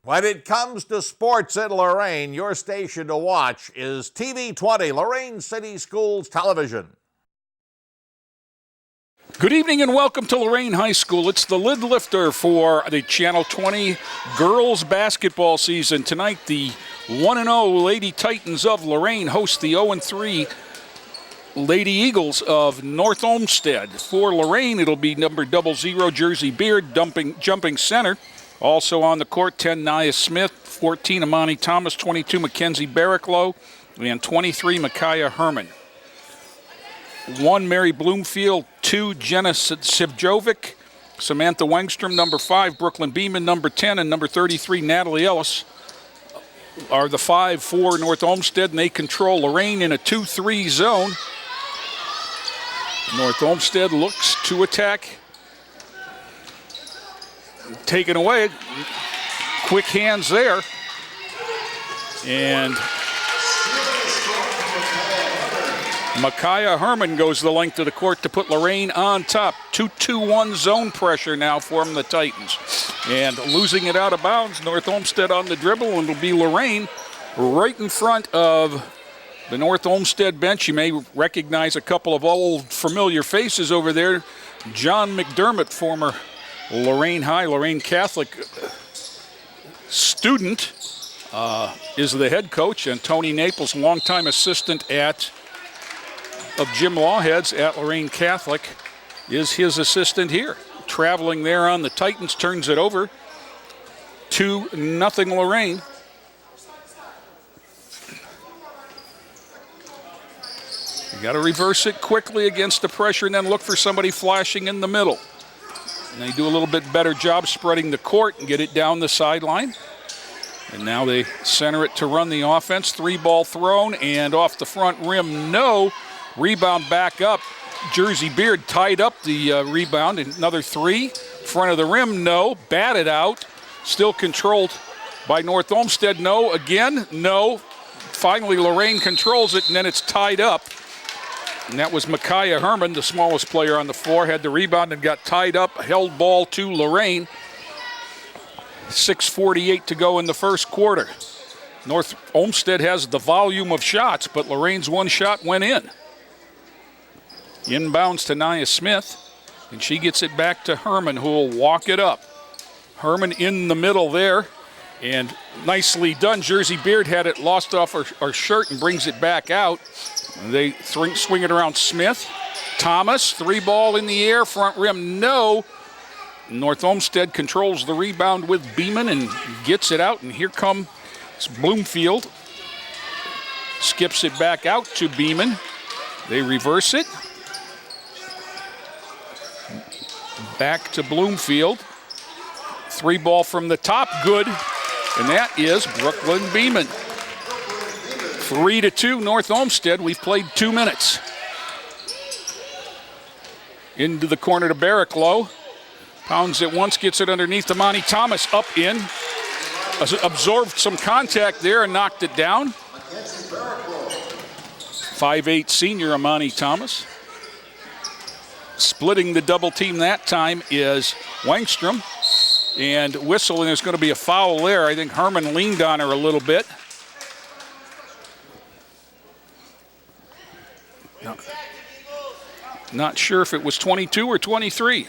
When it comes to sports in Lorain, your station to watch is TV 20, Lorain City Schools Television. Good evening and welcome to Lorain High School. It's the lid lifter for the Channel 20 girls basketball season. Tonight, the 1-0 Lady Titans of Lorain host the 0-3 Lady Eagles of North Olmsted. For Lorain, it'll be number 00 Jersey Beard, jumping center. Also on the court, 10 Nia Smith, 14 Amani Thomas, 22 Mackenzie Barricklow, and 23 Micaiah Herman. 1 Mary Bloomfield, 2 Jenna Sivjovic, Samantha Wengstrom, number 5, Brooklyn Beeman, number 10, and number 33 Natalie Ellis are the 5 for North Olmsted, and they control Lorain in a 2-3 zone. North Olmsted looks to attack. Taken away. Quick hands there. And Micaiah Herman goes the length of the court to put Lorain on top. 2-2-1 zone pressure now from the Titans. And losing it out of bounds, North Olmsted on the dribble, and it'll be Lorain right in front of the North Olmsted bench. You may recognize a couple of old familiar faces over there. John McDermott, former Lorain High, Lorain Catholic student, is the head coach, and Tony Naples, longtime assistant of Jim Lawhead's at Lorain Catholic, is his assistant here. Traveling there on the Titans, turns it over. 2-0 Lorain. You got to reverse it quickly against the pressure and then look for somebody flashing in the middle. And they do a little bit better job spreading the court and get it down the sideline. And now they center it to run the offense. 3-ball thrown and off the front rim, no. Rebound back up. Jersey Beard tied up the rebound. Another 3. Front of the rim, no. Batted out. Still controlled by North Olmsted, no. Again, no. Finally, Lorain controls it, and then it's tied up. And that was Micaiah Herman, the smallest player on the floor, had the rebound and got tied up, held ball to Lorain. 6:48 to go in the first quarter. North Olmsted has the volume of shots, but Lorain's one shot went in. Inbounds to Nia Smith, and she gets it back to Herman, who will walk it up. Herman in the middle there, and nicely done. Jersey Beard had it lost off her shirt and brings it back out. They swing it around Smith. Thomas, 3-ball in the air, front rim, no. North Olmsted controls the rebound with Beeman and gets it out, and here comes Bloomfield. Skips it back out to Beeman. They reverse it. Back to Bloomfield. 3-ball from the top, good. And that is Brooklyn Beeman. 3-2 North Olmsted. We've played 2 minutes. Into the corner to Barricklow. Pounds it once, gets it underneath Amani Thomas. Up in. Absorbed some contact there and knocked it down. 5'8" senior Amani Thomas. Splitting the double team that time is Wengstrom. And whistle, and there's going to be a foul there. I think Herman leaned on her a little bit. Not sure if it was 22 or 23.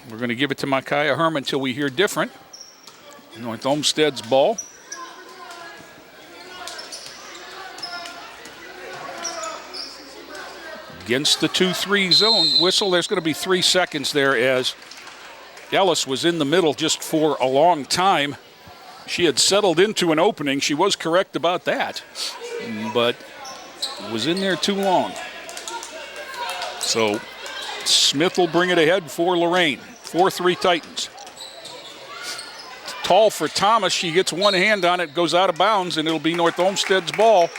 We're going to give it to Micaiah Herman until we hear different. North Olmsted's ball. Against the 2-3 zone. Whistle, there's going to be 3 seconds there as Ellis was in the middle just for a long time. She had settled into an opening. She was correct about that, but was in there too long. So Smith will bring it ahead for Lorain. 4-3 Titans. Tall for Thomas. She gets one hand on it, goes out of bounds, and it'll be North Olmsted's ball.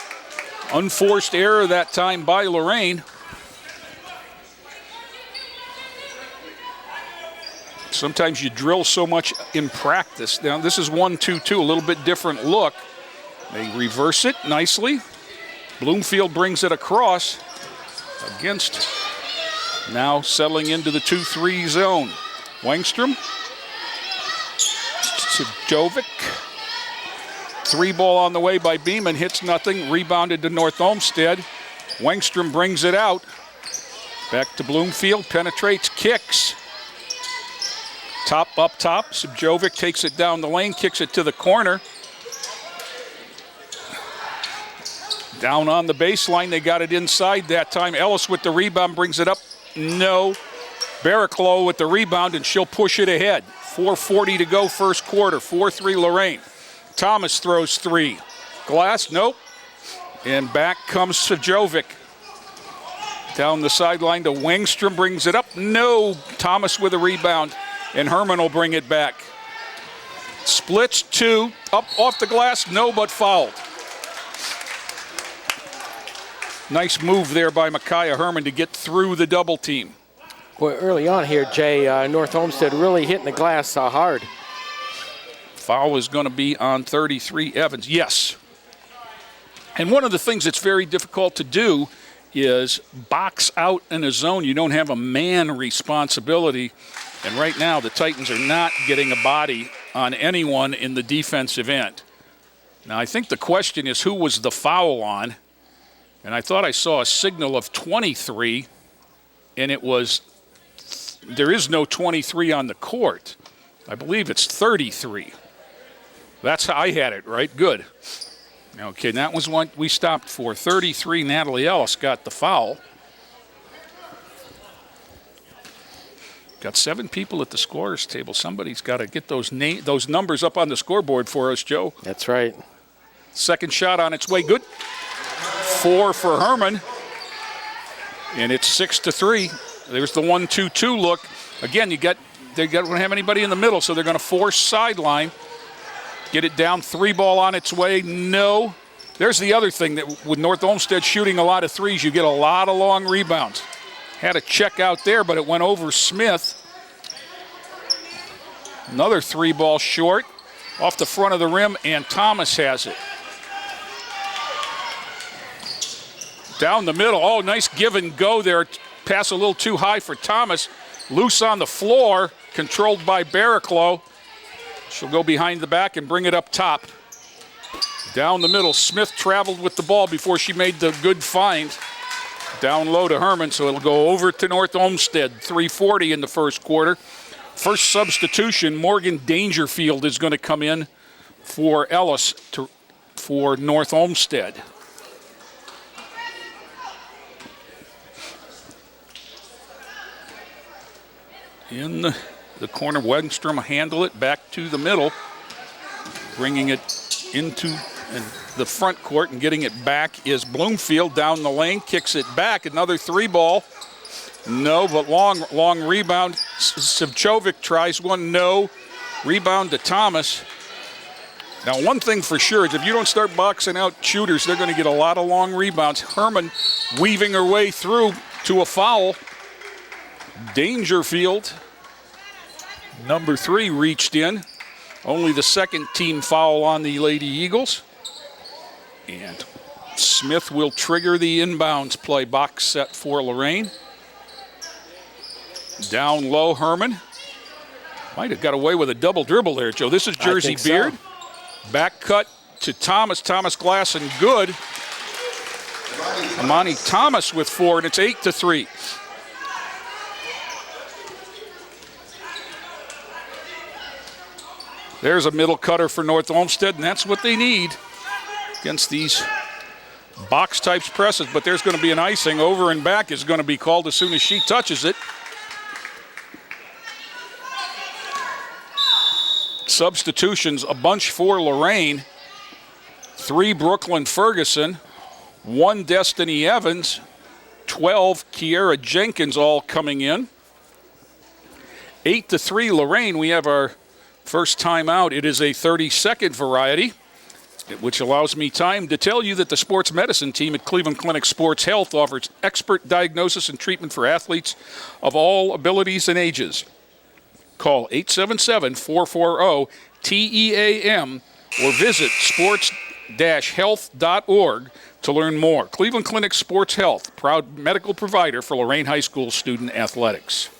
Unforced error that time by Lorain. Sometimes you drill so much in practice. Now this is 1-2-2, a little bit different look. They reverse it nicely. Bloomfield brings it across against, now settling into the 2-3 zone. Wengstrom Sivjovic. 3 ball on the way by Beeman, hits nothing, rebounded to North Olmsted. Wengstrom brings it out. Back to Bloomfield, penetrates, kicks. Up top, Sivjovic takes it down the lane, kicks it to the corner. Down on the baseline, they got it inside that time. Ellis with the rebound, brings it up, no. Barraclough with the rebound, and she'll push it ahead. 4:40 to go first quarter, 4-3 Lorain. Thomas throws 3. Glass, nope. And back comes Sivjovic. Down the sideline to Wengstrom, brings it up, no. Thomas with a rebound, and Herman will bring it back. Splits 2, up off the glass, no, but fouled. Nice move there by Micaiah Herman to get through the double team. Well, early on here, Jay, North Olmsted really hitting the glass hard. Foul is going to be on 33 Evans, yes. And one of the things that's very difficult to do is box out in a zone. You don't have a man responsibility. And right now, the Titans are not getting a body on anyone in the defensive end. Now, I think the question is who was the foul on? And I thought I saw a signal of 23, and it was, there is no 23 on the court. I believe it's 33. That's how I had it, right? Good. Okay, that was one we stopped for. 33, Natalie Ellis got the foul. Got 7 people at the scorer's table. Somebody's got to get those numbers up on the scoreboard for us, Joe. That's right. Second shot on its way, good. 4 for Herman. And it's 6-3. There's the 1-2-2 look. Again, they don't have anybody in the middle, so they're going to force sideline. Get it down, 3 ball on its way, no. There's the other thing, that with North Olmsted shooting a lot of threes, you get a lot of long rebounds. Had a check out there, but it went over Smith. Another 3 ball short, off the front of the rim, and Thomas has it. Down the middle, oh, nice give and go there. Pass a little too high for Thomas. Loose on the floor, controlled by Barraclough. She'll go behind the back and bring it up top. Down the middle, Smith traveled with the ball before she made the good find. Down low to Herman, so it'll go over to North Olmsted. 3:40 in the first quarter. First substitution, Morgan Dangerfield is going to come in for Ellis for North Olmsted. In the corner, Wengstrom handle it back to the middle, bringing it into the front court and getting it back is Bloomfield. Down the lane, kicks it back, another 3 ball. No, but long rebound. Sivjovic tries one, no. Rebound to Thomas. Now, one thing for sure is if you don't start boxing out shooters, they're going to get a lot of long rebounds. Herman weaving her way through to a foul. Dangerfield, number 3, reached in. Only the second team foul on the Lady Eagles. And Smith will trigger the inbounds play. Box set for Lorain. Down low, Herman. Might have got away with a double dribble there, Joe. This is Jersey Beard. So. Back cut to Thomas. Thomas Glass and good. Amani Thomas with 4, and it's 8-3. There's a middle cutter for North Olmsted, and that's what they need against these box types presses. But there's going to be an icing. Over and back is going to be called as soon as she touches it. Substitutions, a bunch for Lorain. 3 Brooklyn Ferguson, 1 Destiny Evans, 12 Kiera Jenkins all coming in. 8-3 Lorain. We have our first time out. It is a 30-second variety, which allows me time to tell you that the sports medicine team at Cleveland Clinic Sports Health offers expert diagnosis and treatment for athletes of all abilities and ages. Call 877-440-TEAM or visit sports-health.org to learn more. Cleveland Clinic Sports Health, proud medical provider for Lorain High School student athletics.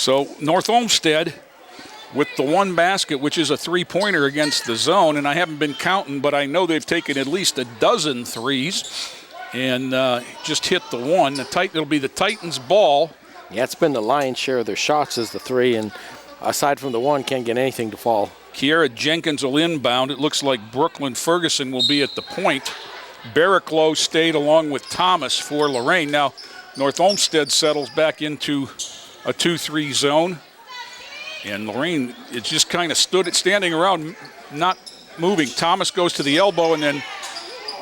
So North Olmsted with the one basket, which is a three-pointer against the zone, and I haven't been counting, but I know they've taken at least a dozen threes and just hit the one. It'll be the Titans' ball. Yeah, it's been the lion's share of their shots is the three, and aside from the one, can't get anything to fall. Kiera Jenkins will inbound. It looks like Brooklyn Ferguson will be at the point. Barraclough stayed along with Thomas for Lorain. Now, North Olmsted settles back into a 2-3 zone. And Lorain, it just kind of standing around, not moving. Thomas goes to the elbow and then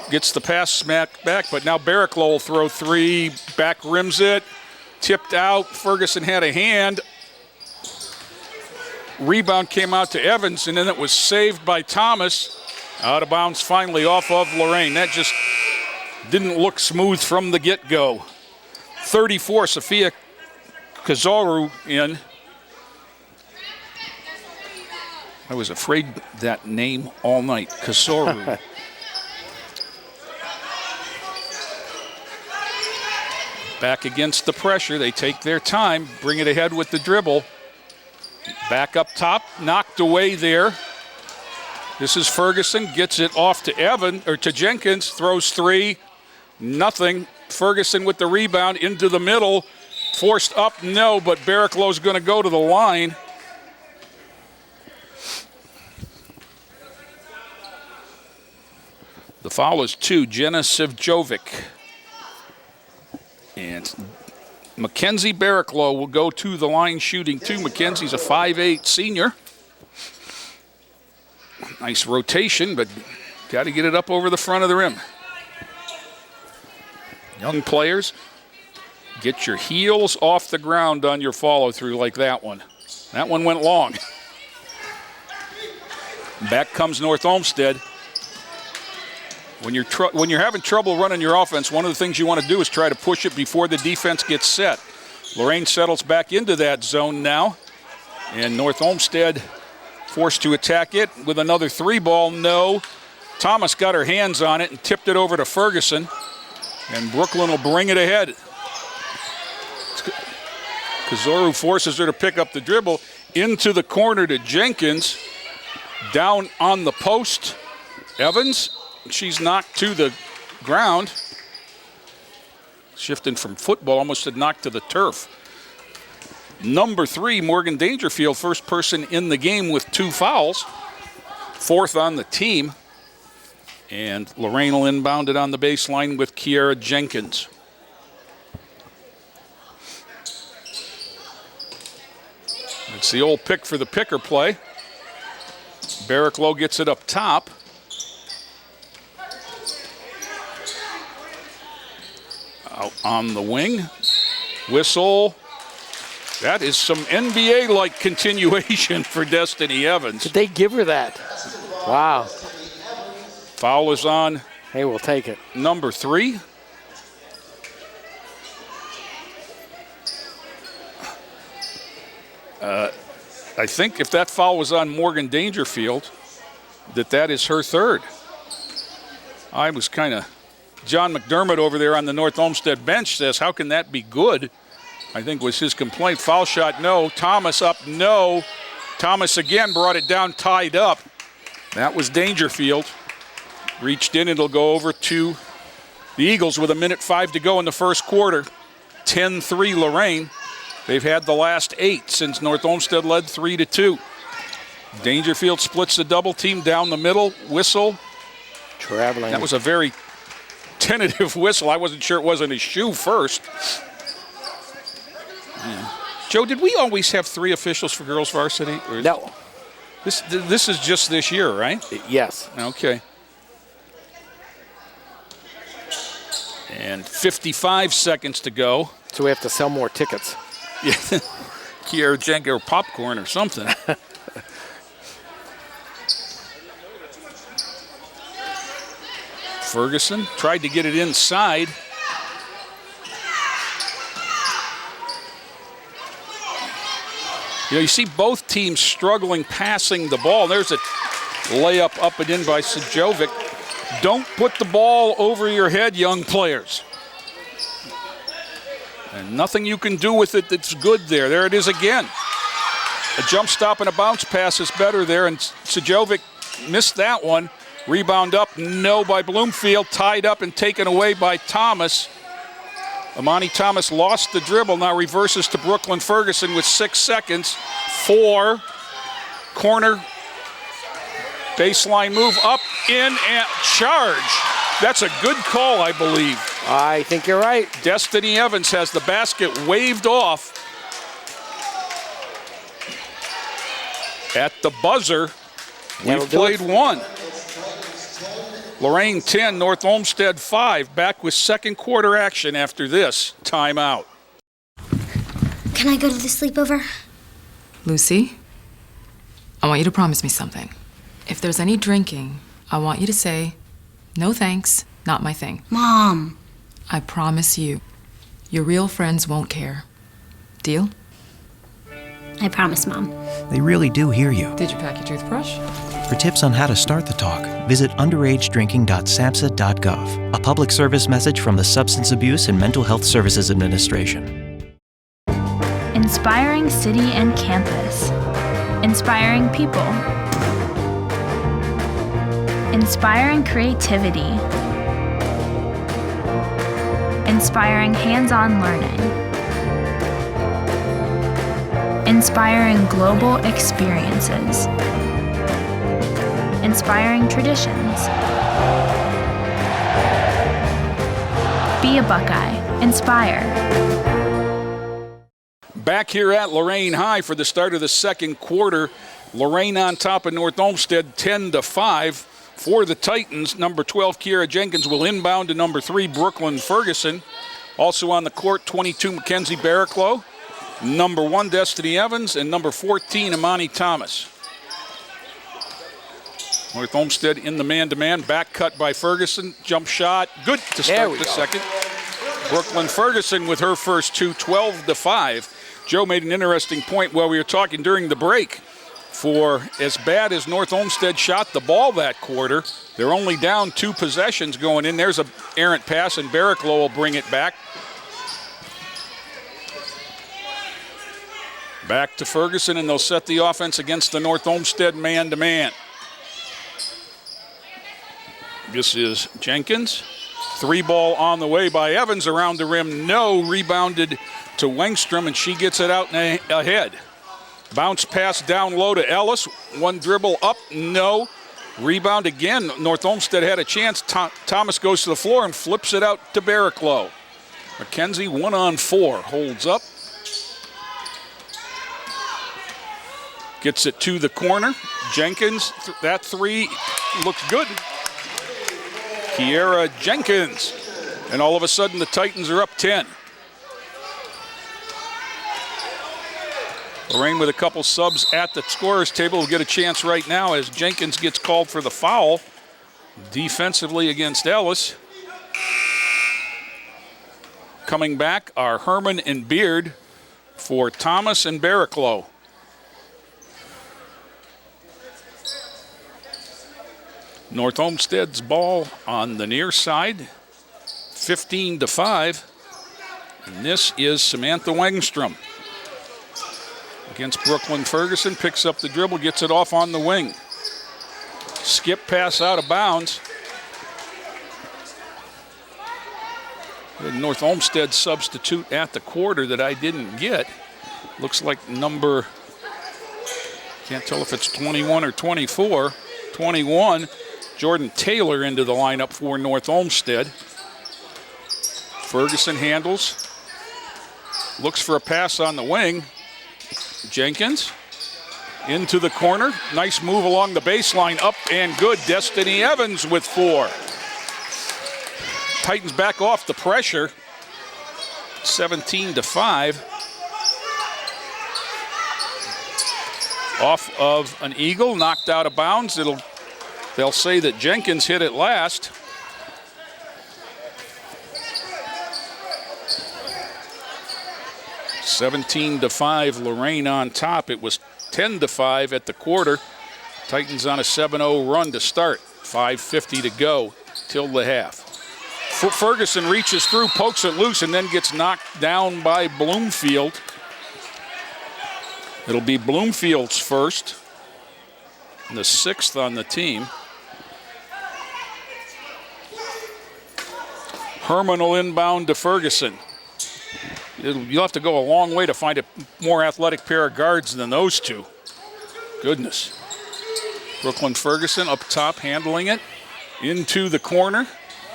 gets the pass smacked back. But now Barraclough will throw three, back rims it, tipped out. Ferguson had a hand. Rebound came out to Evans, and then it was saved by Thomas. Out of bounds finally off of Lorain. That just didn't look smooth from the get-go. 34, Sophia Kazoru in. I was afraid that name all night, Kazoru. Back against the pressure. They take their time, bring it ahead with the dribble. Back up top, knocked away there. This is Ferguson, gets it off to Jenkins, throws three, nothing. Ferguson with the rebound into the middle, forced up, no, but Barraclough's going to go to the line. The foul is 2, Jenna Sivjovic. And Mackenzie Barraclough will go to the line shooting 2. Mackenzie's a 5'8" senior. Nice rotation, but got to get it up over the front of the rim. Young players, get your heels off the ground on your follow-through like that one. That one went long. Back comes North Olmsted. When you're having trouble running your offense, one of the things you want to do is try to push it before the defense gets set. Lorain settles back into that zone now, and North Olmsted forced to attack it with another three ball. No. Thomas got her hands on it and tipped it over to Ferguson, and Brooklyn will bring it ahead. Kazoru forces her to pick up the dribble into the corner to Jenkins. Down on the post, Evans. She's knocked to the ground. Shifting from football, almost had knocked to the turf. Number 3, Morgan Dangerfield, first person in the game with 2 fouls. 4th on the team. And Lorain will inbound it on the baseline with Kiera Jenkins. It's the old pick for the picker play. Barraclough gets it up top. Out on the wing. Whistle. That is some NBA-like continuation for Destiny Evans. Did they give her that? Wow. Foul is on. Hey, we'll take it. Number 3. I think if that foul was on Morgan Dangerfield, that is her 3rd. I was kind of... John McDermott over there on the North Olmsted bench says, how can that be good? I think was his complaint. Foul shot, no. Thomas up, no. Thomas again brought it down, tied up. That was Dangerfield. Reached in, it'll go over to the Eagles with 1:05 to go in the first quarter. 10-3 Lorain. They've had the last 8 since North Olmsted led 3-2. Dangerfield splits the double team down the middle. Whistle. Traveling. That was a very tentative whistle. I wasn't sure it wasn't his shoe first. Yeah. Joe, did we always have 3 officials for girls varsity? Or no. This is just this year, right? Yes. Okay. And 55 seconds to go. So we have to sell more tickets. Yeah. Kiera Jenkins or popcorn or something. Ferguson tried to get it inside. You see both teams struggling passing the ball. There's a layup up and in by Sivjovic. Don't put the ball over your head, young players. And nothing you can do with it that's good there. There it is again. A jump stop and a bounce pass is better there, and Sajovic missed that one. Rebound up, no, by Bloomfield. Tied up and taken away by Thomas. Amani Thomas lost the dribble, now reverses to Brooklyn Ferguson with 6 seconds. 4, corner, baseline move, up, in, and charge. That's a good call, I believe. I think you're right. Destiny Evans has the basket waved off at the buzzer. We've played 1. Lorain 10, North Olmsted 5. Back with second quarter action after this timeout. Can I go to the sleepover? Lucy, I want you to promise me something. If there's any drinking, I want you to say, no thanks, not my thing. Mom. I promise you, your real friends won't care. Deal? I promise, Mom. They really do hear you. Did you pack your toothbrush? For tips on how to start the talk, visit underagedrinking.samhsa.gov. A public service message from the Substance Abuse and Mental Health Services Administration. Inspiring city and campus. Inspiring people. Inspiring creativity. Inspiring hands-on learning. Inspiring global experiences. Inspiring traditions. Be a Buckeye. Inspire. Back here at Lorain High for the start of the second quarter. Lorain on top of North Olmsted 10-5. For the Titans, number 12, Kiera Jenkins will inbound to number 3, Brooklyn Ferguson. Also on the court, 22, Mackenzie Barraclough. Number 1, Destiny Evans, and number 14, Amani Thomas. North Olmsted in the man-to-man, back cut by Ferguson, jump shot, good to start the second. Brooklyn Ferguson with her first 2, 12-5. Joe made an interesting point while we were talking during the break. For as bad as North Olmsted shot the ball that quarter, they're only down 2 possessions going in. There's an errant pass, and Barraclough will bring it back. Back to Ferguson, and they'll set the offense against the North Olmsted man-to-man. This is Jenkins. 3 ball on the way by Evans around the rim. No, rebounded to Wengstrom, and she gets it out and ahead. Bounce pass down low to Ellis. 1 dribble up, no. Rebound again. North Olmsted had a chance. Thomas goes to the floor and flips it out to Barraclough. McKenzie 1-on-4, holds up. Gets it to the corner. Jenkins, that 3 looks good. Kiera Jenkins. And all of a sudden the Titans are up 10. Lorain with a couple subs at the scorer's table will get a chance right now as Jenkins gets called for the foul defensively against Ellis. Coming back are Herman and Beard for Thomas and Barraclough. North Olmsted's ball on the near side, 15-5. And this is Samantha Wengstrom against Brooklyn Ferguson. Picks up the dribble, gets it off on the wing. Skip pass out of bounds. The North Olmsted substitute at the quarter that I didn't get. Looks like number, can't tell if it's 21 or 24. 21. Jordan Taylor into the lineup for North Olmsted. Ferguson handles. Looks for a pass on the wing. Jenkins into the corner. Nice move along the baseline. Up and good. Destiny Evans with 4. Titans back off the pressure. 17-5. Off of an Eagle. Knocked out of bounds. They'll say that Jenkins hit it last. (17-5) Lorain on top. It was 10-5 at the quarter. Titans on a 7-0 run to start. 5:50 to go till the half. Ferguson reaches through, pokes it loose, and then gets knocked down by Bloomfield. It'll be Bloomfield's first, and the 6th on the team. Herman will inbound to Ferguson. You'll have to go a long way to find a more athletic pair of guards than those two. Goodness. Brooklyn Ferguson up top handling it. Into the corner.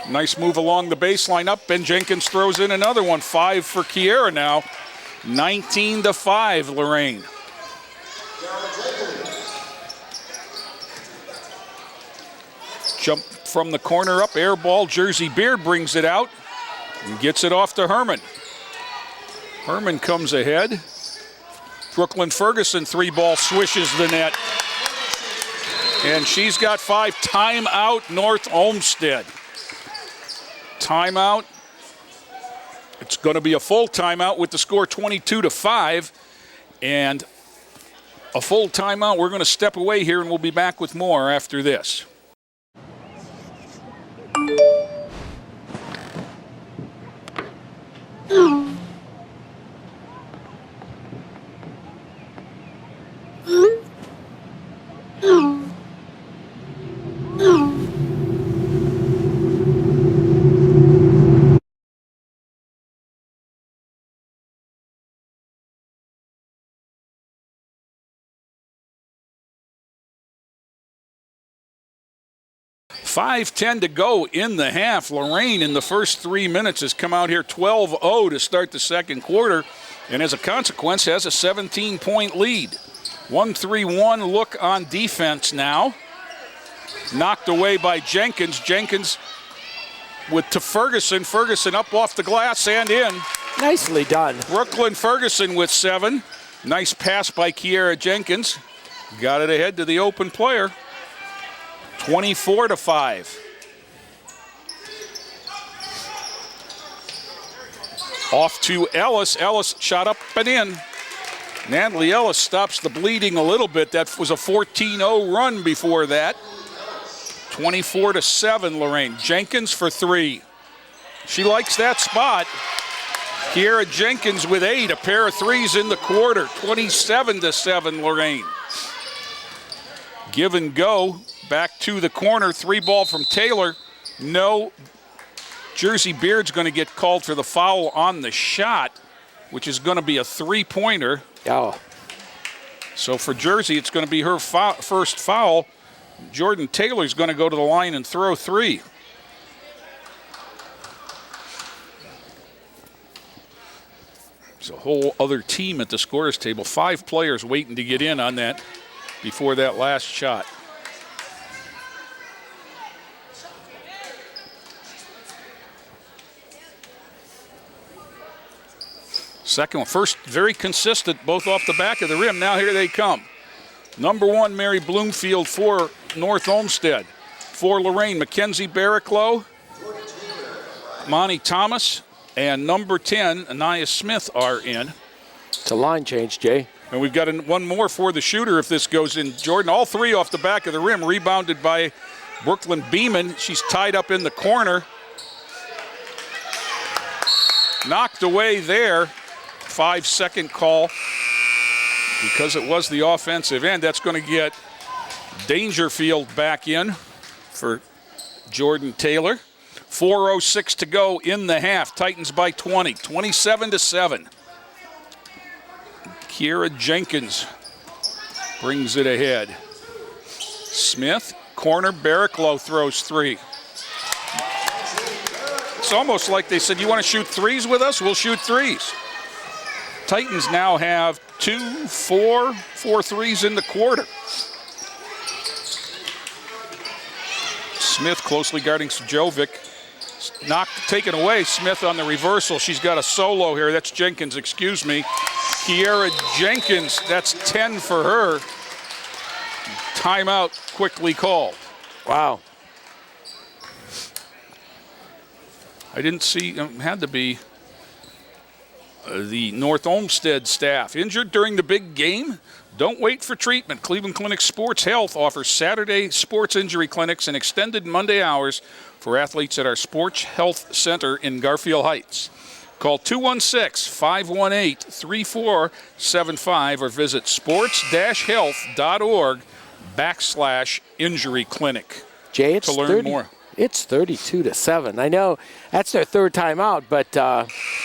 Nice move along the baseline up. Ben Jenkins throws in another one. 5 for Kiera now. 19-5, Lorain. Jump from the corner up, air ball. Jersey Beard brings it out and gets it off to Herman. Herman comes ahead. Brooklyn Ferguson 3-ball swishes the net. And she's got 5. Timeout, North Olmsted. Timeout. It's going to be a full timeout with the score 22-5. And a full timeout. We're going to step away here and we'll be back with more after this. .5:10 to go in the half. Lorain in the first 3 minutes has come out here 12-0 to start the second quarter, and as a consequence has a 17-point lead. 1-3-1 look on defense now. Knocked away by Jenkins. Jenkins to Ferguson. Ferguson up off the glass and in. Nicely done. Brooklyn Ferguson with 7. Nice pass by Kiera Jenkins. Got it ahead to the open player. 24-5. Off to Ellis. Ellis shot up and in. Natalie Ellis stops the bleeding a little bit. That was a 14-0 run before that. 24-7, Lorain. Jenkins for 3. She likes that spot. Kiera Jenkins with 8. A pair of 3s in the quarter. 27-7, Lorain. Give and go. Back to the corner, 3-ball from Taylor. No. Jersey Beard's going to get called for the foul on the shot, which is going to be a 3-pointer. Oh. So for Jersey, it's going to be her first foul. Jordan Taylor's going to go to the line and throw 3. There's a whole other team at the scorer's table. 5 players waiting to get in on that before that last shot. Second one, first very consistent, both off the back of the rim. Now here they come. Number 1, Mary Bloomfield for North Olmsted. For Lorain, Mackenzie Barraclough, Monty Thomas, and number 10, Anaya Smith are in. It's a line change, Jay. And we've got one more for the shooter if this goes in. Jordan, all 3 off the back of the rim, rebounded by Brooklyn Beeman. She's tied up in the corner. Knocked away there. 5-second call because it was the offensive end. That's going to get Dangerfield back in for Jordan Taylor. 4:06 to go in the half. Titans by 20, 27-7. Kiera Jenkins brings it ahead. Smith, corner, Barraclough throws 3. It's almost like they said, you want to shoot 3s with us? We'll shoot 3s. Titans now have 4 3s in the quarter. Smith closely guarding Jovic. Taken away. Smith on the reversal. She's got a solo here. That's Jenkins, excuse me. Kiera Jenkins, that's 10 for her. Timeout quickly called. Wow. I didn't see, had to be the North Olmsted staff. Injured during the big game, Don't wait for treatment. Cleveland Clinic Sports Health offers Saturday sports injury clinics and extended Monday hours for athletes at our Sports Health Center in Garfield Heights. Call 216-518-3475 or visit sports-health.org/injury clinic. Jay, it's to learn more. It's 32-7. I know that's their third time out, but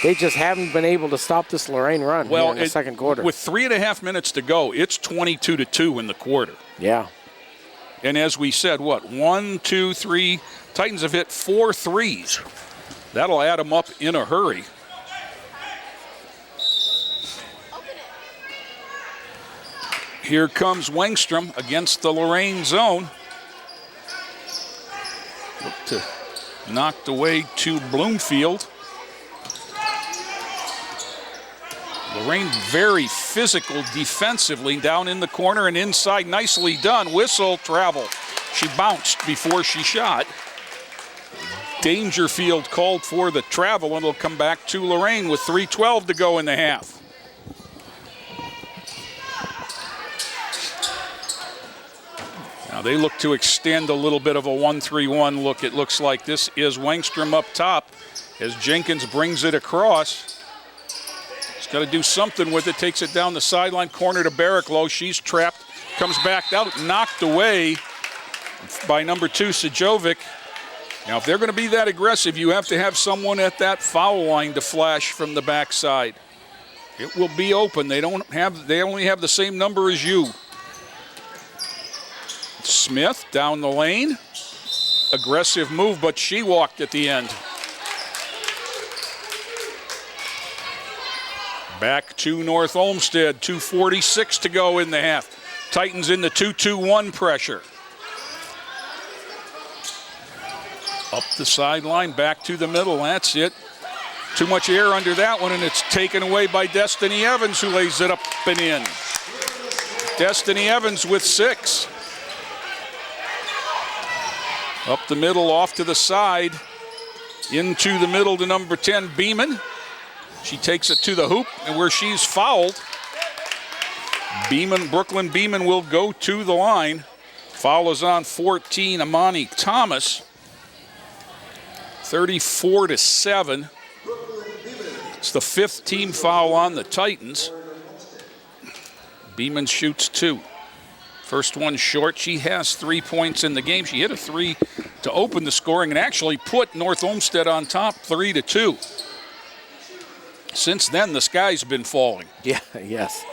they just haven't been able to stop this Lorain run here in the second quarter. With 3.5 minutes to go, it's 22-2 in the quarter. Yeah. And as we said, 1, 2, 3, Titans have hit 4 threes. That'll add them up in a hurry. Here comes Wengstrom against the Lorain zone. Knocked away to Bloomfield. Lorain very physical defensively down in the corner and inside. Nicely done. Whistle, travel. She bounced before she shot. Dangerfield called for the travel, and it'll come back to Lorain with 3:12 to go in the half. Now they look to extend a little bit of a 1-3-1 look. It looks like this is Wengstrom up top as Jenkins brings it across. He's got to do something with it. Takes it down the sideline, corner to Barricklow. She's trapped, comes back out, knocked away by number 2, Sajovic. Now, if they're going to be that aggressive, you have to have someone at that foul line to flash from the backside. It will be open. They only have the same number as you. Smith down the lane. Aggressive move, but she walked at the end. Back to North Olmsted, 2:46 to go in the half. Titans in the 2-2-1 pressure. Up the sideline, back to the middle, that's it. Too much air under that one, and it's taken away by Destiny Evans, who lays it up and in. Destiny Evans with 6. Up the middle, off to the side, into the middle to number 10, Beeman. She takes it to the hoop, and where she's fouled, Brooklyn Beeman will go to the line. Foul is on 14, Amani Thomas. 34-7. It's the 5th team foul on the Titans. Beeman shoots 2. First one short. She has 3 points in the game. She hit a 3 to open the scoring and actually put North Olmsted on top 3-2. Since then, the sky's been falling. Yeah, yes.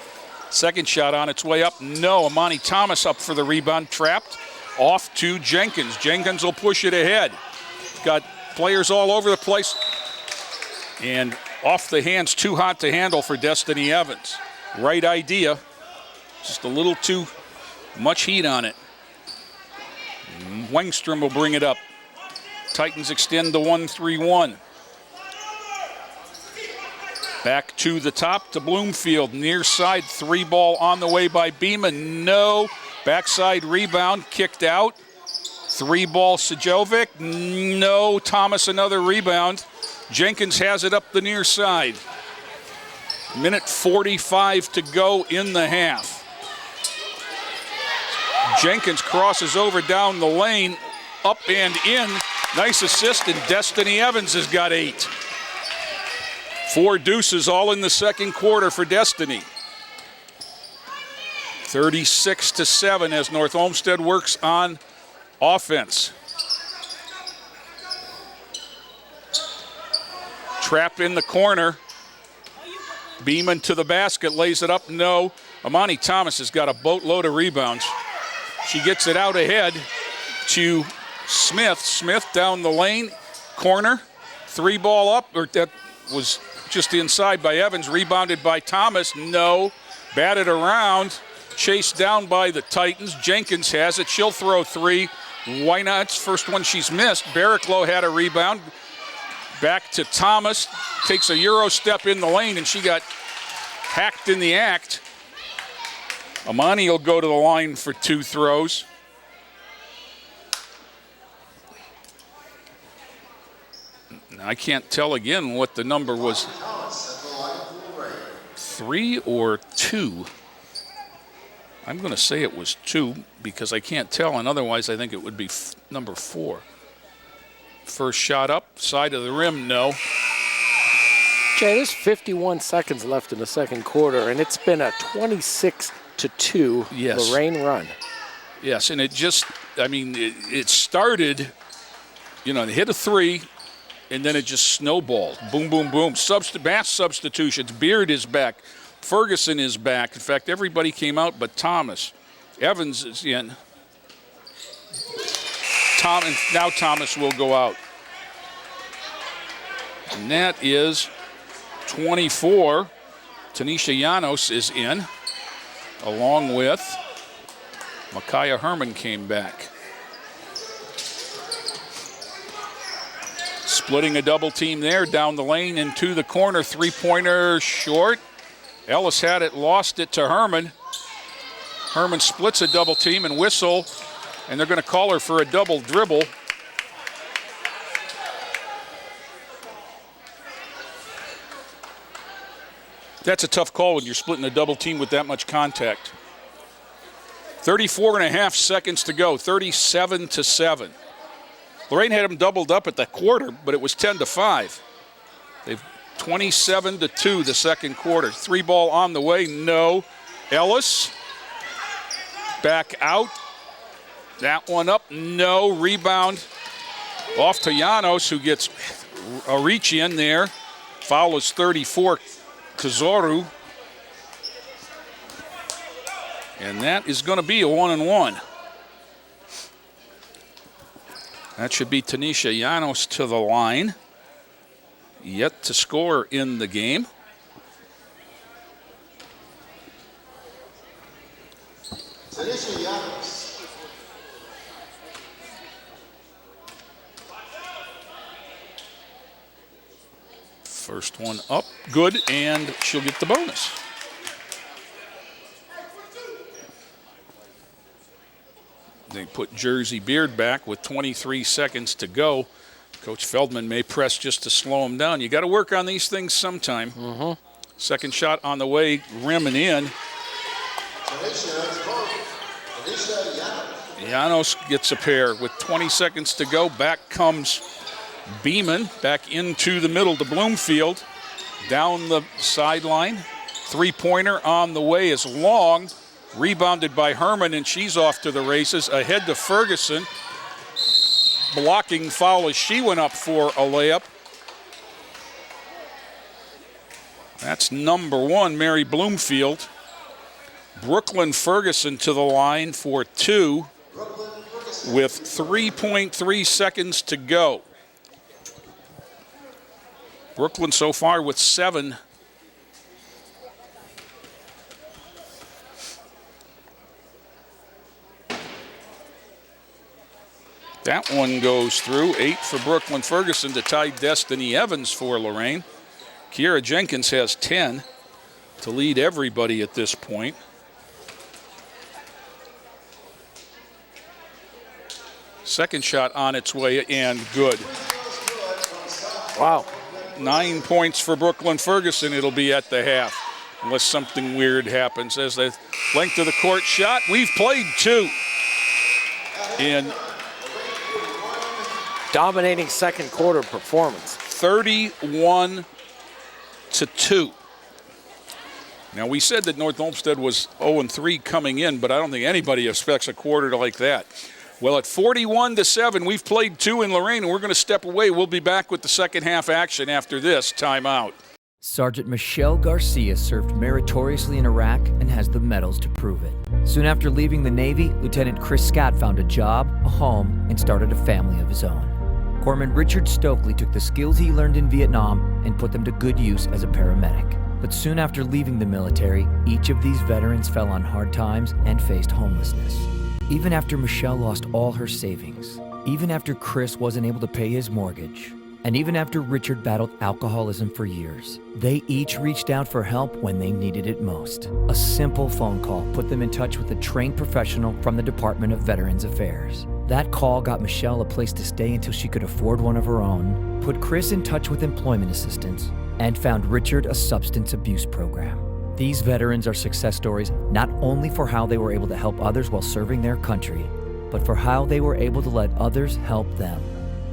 Second shot on its way up. No, Amani Thomas up for the rebound. Trapped. Off to Jenkins. Jenkins will push it ahead. Got players all over the place. And off the hands, too hot to handle for Destiny Evans. Right idea. Just a little too much heat on it. Wengstrom will bring it up. Titans extend the 1-3-1. Back to the top to Bloomfield. Near side, 3-ball on the way by Beeman. No. Backside rebound, kicked out. 3-ball Sajovic. No. Thomas another rebound. Jenkins has it up the near side. Minute 45 to go in the half. Jenkins crosses over down the lane, up and in. Nice assist, and Destiny Evans has got 8. 4 deuces all in the second quarter for Destiny. 36-7 as North Olmsted works on offense. Trapped in the corner. Beeman to the basket, lays it up, no. Amani Thomas has got a boatload of rebounds. She gets it out ahead to Smith. Smith down the lane, corner, 3-ball up, or that was just inside by Evans, rebounded by Thomas, no. Batted around, chased down by the Titans. Jenkins has it, she'll throw 3. Why not? It's the first one she's missed. Barricklow had a rebound. Back to Thomas, takes a Euro step in the lane, and she got hacked in the act. Amani will go to the line for 2 throws. I can't tell again what the number was. 3 or 2. I'm going to say it was 2 because I can't tell, and otherwise I think it would be number 4. First shot up, side of the rim, no. Jay, there's 51 seconds left in the second quarter, and it's been a 26-2 Lorain run. Yes, and it just, I mean, it started, you know, they hit a 3, and then it just snowballed. Boom, boom, boom. Mass substitutions. Beard is back. Ferguson is back. In fact, everybody came out but Thomas. Evans is in. Now Thomas will go out. And that is 24. Tanisha Llanos is in, along with Micaiah Herman came back. Splitting a double team there, down the lane into the corner. Three-pointer short. Ellis had it, lost it to Herman. Herman splits a double team and whistle, and they're going to call her for a double dribble. That's a tough call when you're splitting a double team with that much contact. 34.5 seconds to go, 37-7. Lorain had them doubled up at the quarter, but it was 10-5. They've 27-2 the second quarter. 3 ball on the way, no. Ellis back out. That one up, no. Rebound off to Llanos, who gets a reach in there. Foul is 34, Kazoru. And that is going to be a 1-and-1. That should be Tanisha Llanos to the line. Yet to score in the game. Tanisha Llanos. First one up, good, and she'll get the bonus. They put Jersey Beard back with 23 seconds to go. Coach Feldman may press just to slow him down. You got to work on these things sometime. Second shot on the way, rim and in. Llanos gets a pair with 20 seconds to go. Back comes Beeman, back into the middle to Bloomfield. Down the sideline. Three-pointer on the way is long. Rebounded by Herman, and she's off to the races. Ahead to Ferguson. Blocking foul as she went up for a layup. That's number 1, Mary Bloomfield. Brooklyn Ferguson to the line for 2 with 3.3 seconds to go. Brooklyn so far with 7. That one goes through. 8 for Brooklyn Ferguson to tie Destiny Evans for Lorain. Kiera Jenkins has 10 to lead everybody at this point. Second shot on its way and good. Wow. 9 points for Brooklyn Ferguson. It'll be at the half unless something weird happens. As the length of the court shot, we've played 2 in dominating second quarter performance. 31-2. Now, we said that North Olmsted was 0-3 coming in, but I don't think anybody expects a quarter like that. Well, at 41-7, we've played 2 in Lorain, and we're going to step away. We'll be back with the second half action after this timeout. Sergeant Michelle Garcia served meritoriously in Iraq and has the medals to prove it. Soon after leaving the Navy, Lieutenant Chris Scott found a job, a home, and started a family of his own. Corpsman Richard Stokely took the skills he learned in Vietnam and put them to good use as a paramedic. But soon after leaving the military, each of these veterans fell on hard times and faced homelessness. Even after Michelle lost all her savings, even after Chris wasn't able to pay his mortgage, and even after Richard battled alcoholism for years, they each reached out for help when they needed it most. A simple phone call put them in touch with a trained professional from the Department of Veterans Affairs. That call got Michelle a place to stay until she could afford one of her own, put Chris in touch with employment assistance, and found Richard a substance abuse program. These veterans are success stories not only for how they were able to help others while serving their country, but for how they were able to let others help them.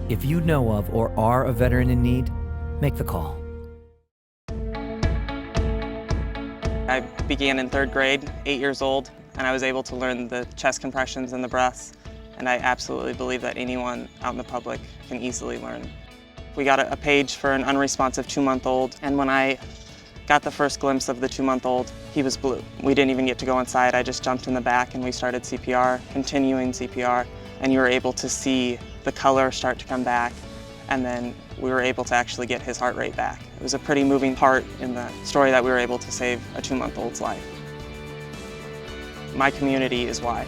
If you know of or are a veteran in need, make the call. I began in 3rd grade, 8 years old, and I was able to learn the chest compressions and the breaths, and I absolutely believe that anyone out in the public can easily learn. We got a page for an unresponsive 2-month-old, and when I got the first glimpse of the 2-month-old, he was blue. We didn't even get to go inside. I just jumped in the back and we started CPR, continuing CPR, and you were able to see the color start to come back, and then we were able to actually get his heart rate back. It was a pretty moving part in the story that we were able to save a 2-month-old's life. My community is why.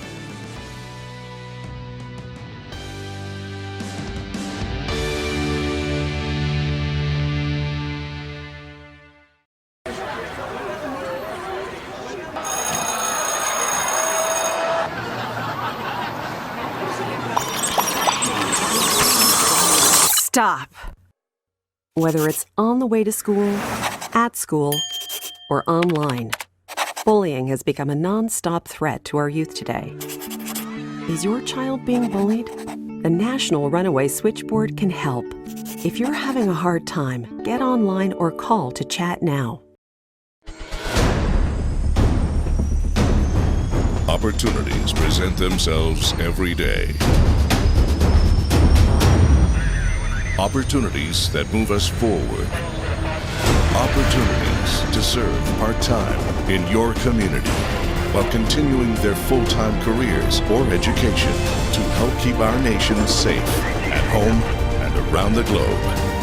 Stop. Whether it's on the way to school, at school, or online, bullying has become a non-stop threat to our youth today. Is your child being bullied? The National Runaway Switchboard can help. If you're having a hard time, get online or call to chat now. Opportunities present themselves every day. Opportunities that move us forward. Opportunities to serve part-time in your community while continuing their full-time careers or education to help keep our nation safe at home and around the globe.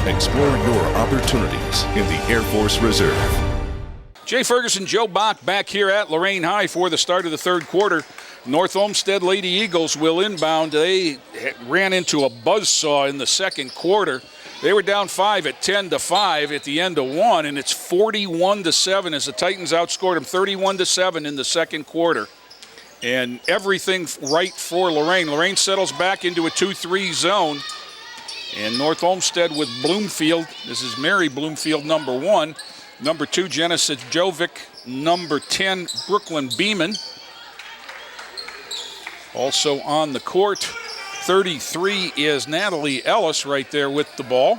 Explore your opportunities in the Air Force Reserve. Jay Ferguson, Joe Bach back here at Lorain High for the start of the 3rd quarter. North Olmsted Lady Eagles will inbound. They ran into a buzzsaw in the 2nd quarter. They were down 5 at 10-5 at the end of 1, and it's 41-7 as the Titans outscored them 31-7 in the 2nd quarter. And everything right for Lorain. Lorain settles back into a 2-3 zone. And North Olmsted with Bloomfield. This is Mary Bloomfield, number 1. Number 2, Genesis Jovic. Number 10, Brooklyn Beeman. Also on the court, 33 is Natalie Ellis right there with the ball.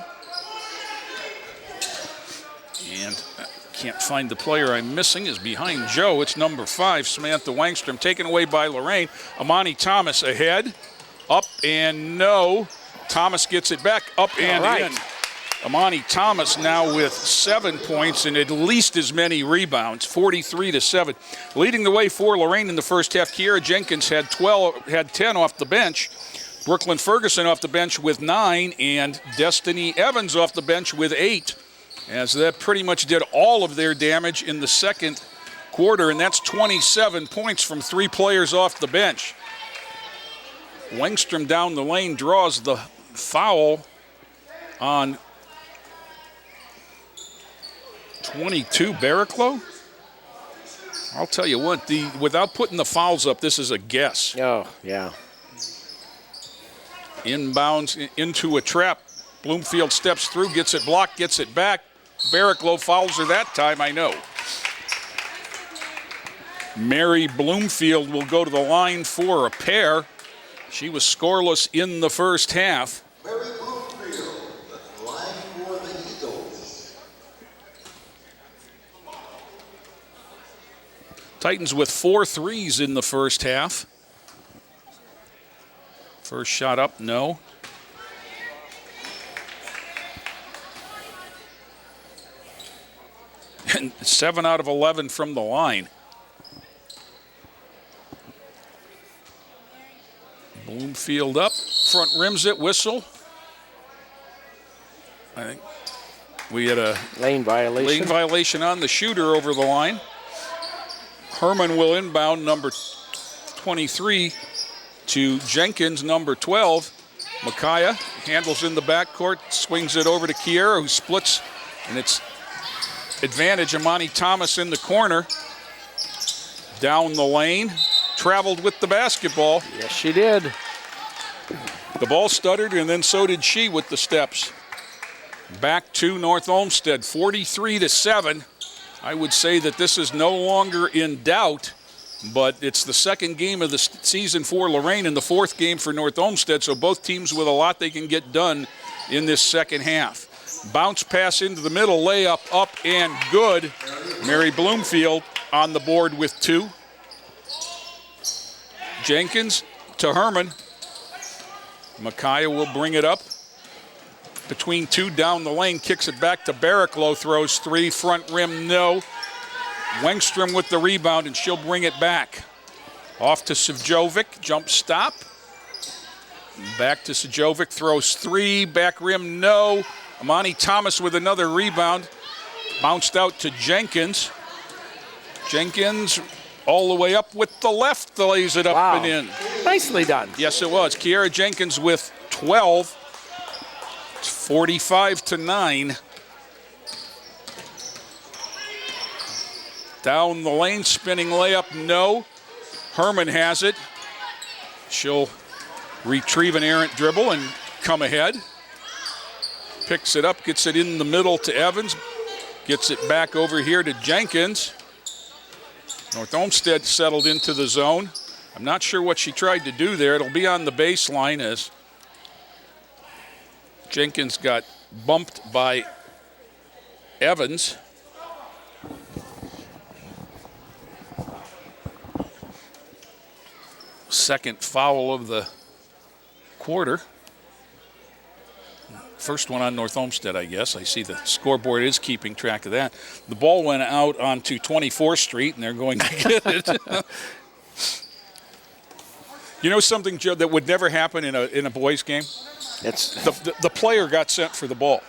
And I can't find the player I'm missing, is behind Joe. It's number 5, Samantha Wangstrom, taken away by Lorain. Amani Thomas ahead, up and no. Thomas gets it back, up and in. Amani Thomas now with 7 points and at least as many rebounds, 43-7. Leading the way for Lorain in the first half, Kiera Jenkins had 10 off the bench. Brooklyn Ferguson off the bench with 9, and Destiny Evans off the bench with 8. As that pretty much did all of their damage in the 2nd quarter, and that's 27 points from 3 players off the bench. Wengstrom down the lane draws the foul on 22, Barraclough? I'll tell you what, without putting the fouls up, this is a guess. Oh, yeah. Inbounds into a trap. Bloomfield steps through, gets it blocked, gets it back. Barraclough fouls her that time, I know. Mary Bloomfield will go to the line for a pair. She was scoreless in the first half. Mary Bloomfield, the line for the Eagles. Titans with 4 threes in the first half. First shot up, no. And 7 out of 11 from the line. Bloomfield up, front rims it, whistle. I think we had a lane violation on the shooter over the line. Herman will inbound, number 23, to Jenkins, number 12. Micaiah handles in the backcourt, swings it over to Kiera, who splits, and it's advantage. Amani Thomas in the corner. Down the lane, traveled with the basketball. Yes, she did. The ball stuttered, and then so did she with the steps. Back to North Olmsted, 43-7. I would say that this is no longer in doubt, but it's the second game of the season for Lorain and the fourth game for North Olmsted, so both teams with a lot they can get done in this second half. Bounce pass into the middle, layup up and good. Mary Bloomfield on the board with 2. Jenkins to Herman. Micaiah will bring it up. Between 2 down the lane, kicks it back to Barricklow, throws 3, front rim, no. Wengstrom with the rebound, and she'll bring it back. Off to Savjovic, jump stop. Back to Savjovic, throws 3, back rim, no. Amani Thomas with another rebound. Bounced out to Jenkins. Jenkins all the way up with the left, lays it up and in. Nicely done. Yes, it was. Kiara Jenkins with 12. It's 45-9. Down the lane, spinning layup, no. Herman has it. She'll retrieve an errant dribble and come ahead. Picks it up, gets it in the middle to Evans. Gets it back over here to Jenkins. North Olmsted settled into the zone. I'm not sure what she tried to do there. It'll be on the baseline as Jenkins got bumped by Evans. Second foul of the quarter. First one on North Olmsted, I guess. I see the scoreboard is keeping track of that. The ball went out onto 24th Street, and they're going to get it. You know something, Joe, that would never happen in a boys' game? It's the player got sent for the ball.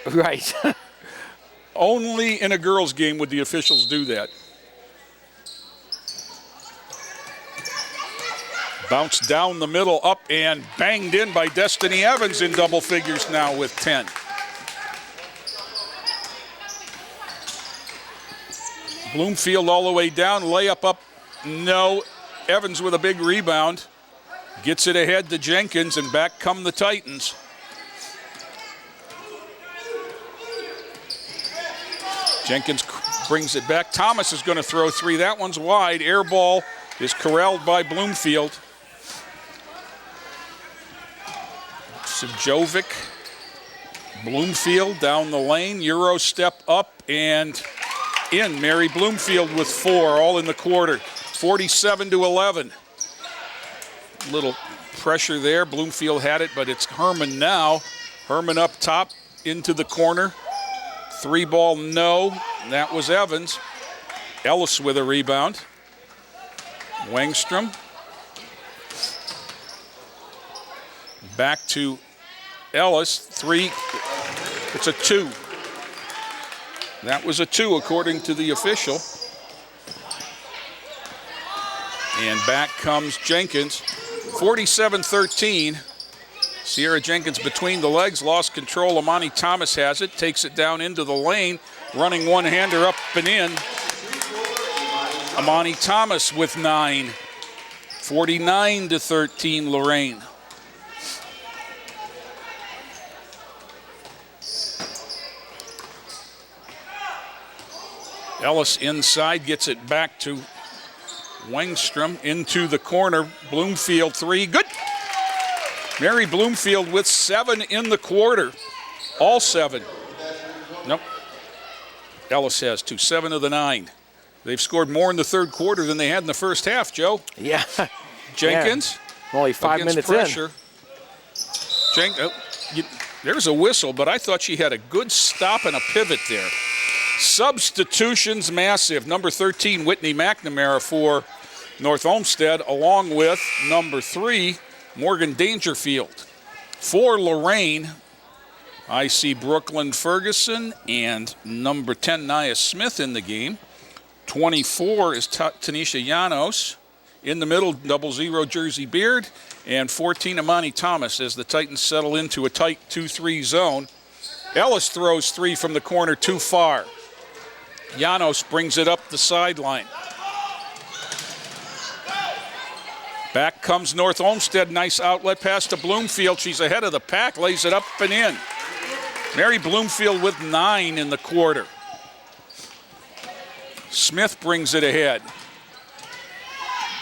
Right. Only in a girls' game would the officials do that. Bounced down the middle, up and banged in by Destiny Evans in double figures now with 10. Bloomfield all the way down, layup up, no. Evans with a big rebound. Gets it ahead to Jenkins, and back come the Titans. Jenkins brings it back. Thomas is going to throw 3. That one's wide. Air ball is corralled by Bloomfield. Savjovic, Bloomfield down the lane, Euro step up and in. Mary Bloomfield with 4, all in the quarter, 47-11. Little pressure there, Bloomfield had it, but it's Herman now. Herman up top into the corner. 3 ball, no, that was Evans. Ellis with a rebound. Wengstrom. Back to Ellis, 3, it's a 2. That was a 2 according to the official. And back comes Jenkins, 47-13. Sierra Jenkins between the legs, lost control. Amani Thomas has it, takes it down into the lane, running one-hander up and in. Amani Thomas with 9, 49-13 Lorain. Ellis inside, gets it back to Wengstrom into the corner. Bloomfield 3, good. Mary Bloomfield with 7 in the quarter, all 7. Nope. Ellis has 2, 7 of the 9. They've scored more in the third quarter than they had in the first half, Joe. Yeah. Jenkins. Yeah. Only 5 minutes pressure. There's a whistle, but I thought she had a good stop and a pivot there. Substitutions massive. Number 13, Whitney McNamara for North Olmsted, along with number 3, Morgan Dangerfield. For Lorain, I see Brooklyn Ferguson and number 10, Nia Smith in the game. 24 is Tanisha Llanos. In the middle, 00 Jersey Beard. And 14, Amani Thomas, as the Titans settle into a tight 2-3 zone. Ellis throws 3 from the corner too far. Llanos brings it up the sideline. Back comes North Olmsted. Nice outlet pass to Bloomfield. She's ahead of the pack, lays it up and in. Mary Bloomfield with 9 in the quarter. Smith brings it ahead.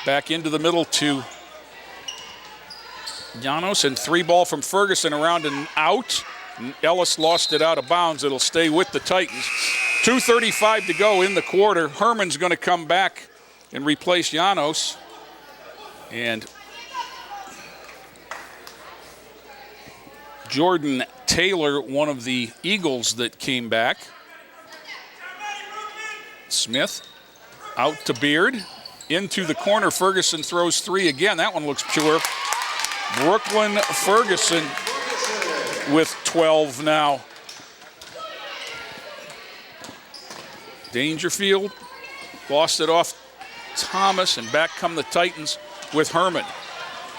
Back into the middle to Llanos, and 3-ball from Ferguson around and out. Ellis lost it out of bounds. It'll stay with the Titans. 2:35 to go in the quarter. Herman's going to come back and replace Llanos. And Jordan Taylor, one of the Eagles that came back. Smith out to Beard. Into the corner. Ferguson throws 3 again. That one looks pure. Brooklyn Ferguson with 12 now. Dangerfield lost it off Thomas, and back come the Titans with Herman.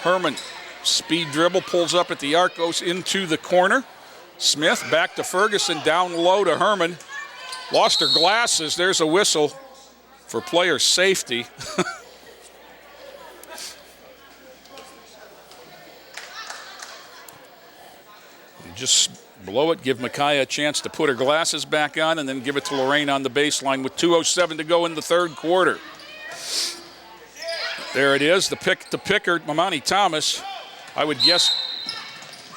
Herman, speed dribble, pulls up at the arc, goes into the corner. Smith back to Ferguson, down low to Herman. Lost her glasses. There's a whistle for player safety. Just blow it, give Micaiah a chance to put her glasses back on, and then give it to Lorain on the baseline with 2:07 to go in the third quarter. There it is, the picker, Mamani Thomas. I would guess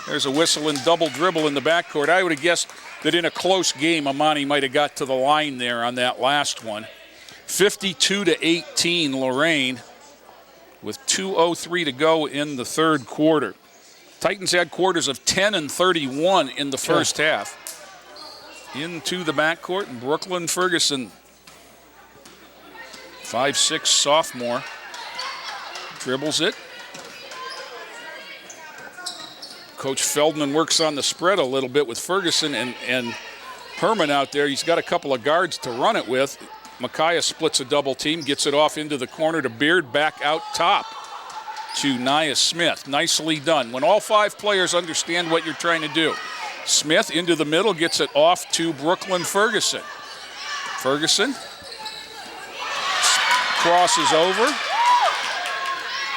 there's a whistle and double dribble in the backcourt. I would have guessed that in a close game, Mamani might have got to the line there on that last one. 52-18, Lorain, with 2:03 to go in the third quarter. Titans had quarters of 10 and 31 in the first half. Into the backcourt, and Brooklyn Ferguson, 5'6" sophomore, dribbles it. Coach Feldman works on the spread a little bit with Ferguson and Herman out there. He's got a couple of guards to run it with. Micaiah splits a double team, gets it off into the corner to Beard, back out top to Nia Smith. Nicely done. When all 5 players understand what you're trying to do. Smith into the middle, gets it off to Brooklyn Ferguson. Ferguson crosses over.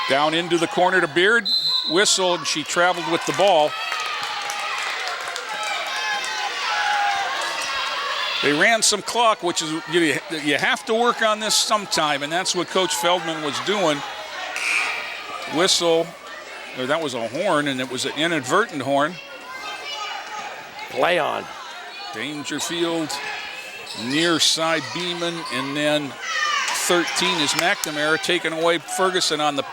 Down into the corner to Beard. Whistle, and she traveled with the ball. They ran some clock, which is, you have to work on this sometime, and that's what Coach Feldman was doing. Whistle, or that was a horn, and it was an inadvertent horn. Play on. Dangerfield, near side Beeman, and then 13 is McNamara, taking away Ferguson on the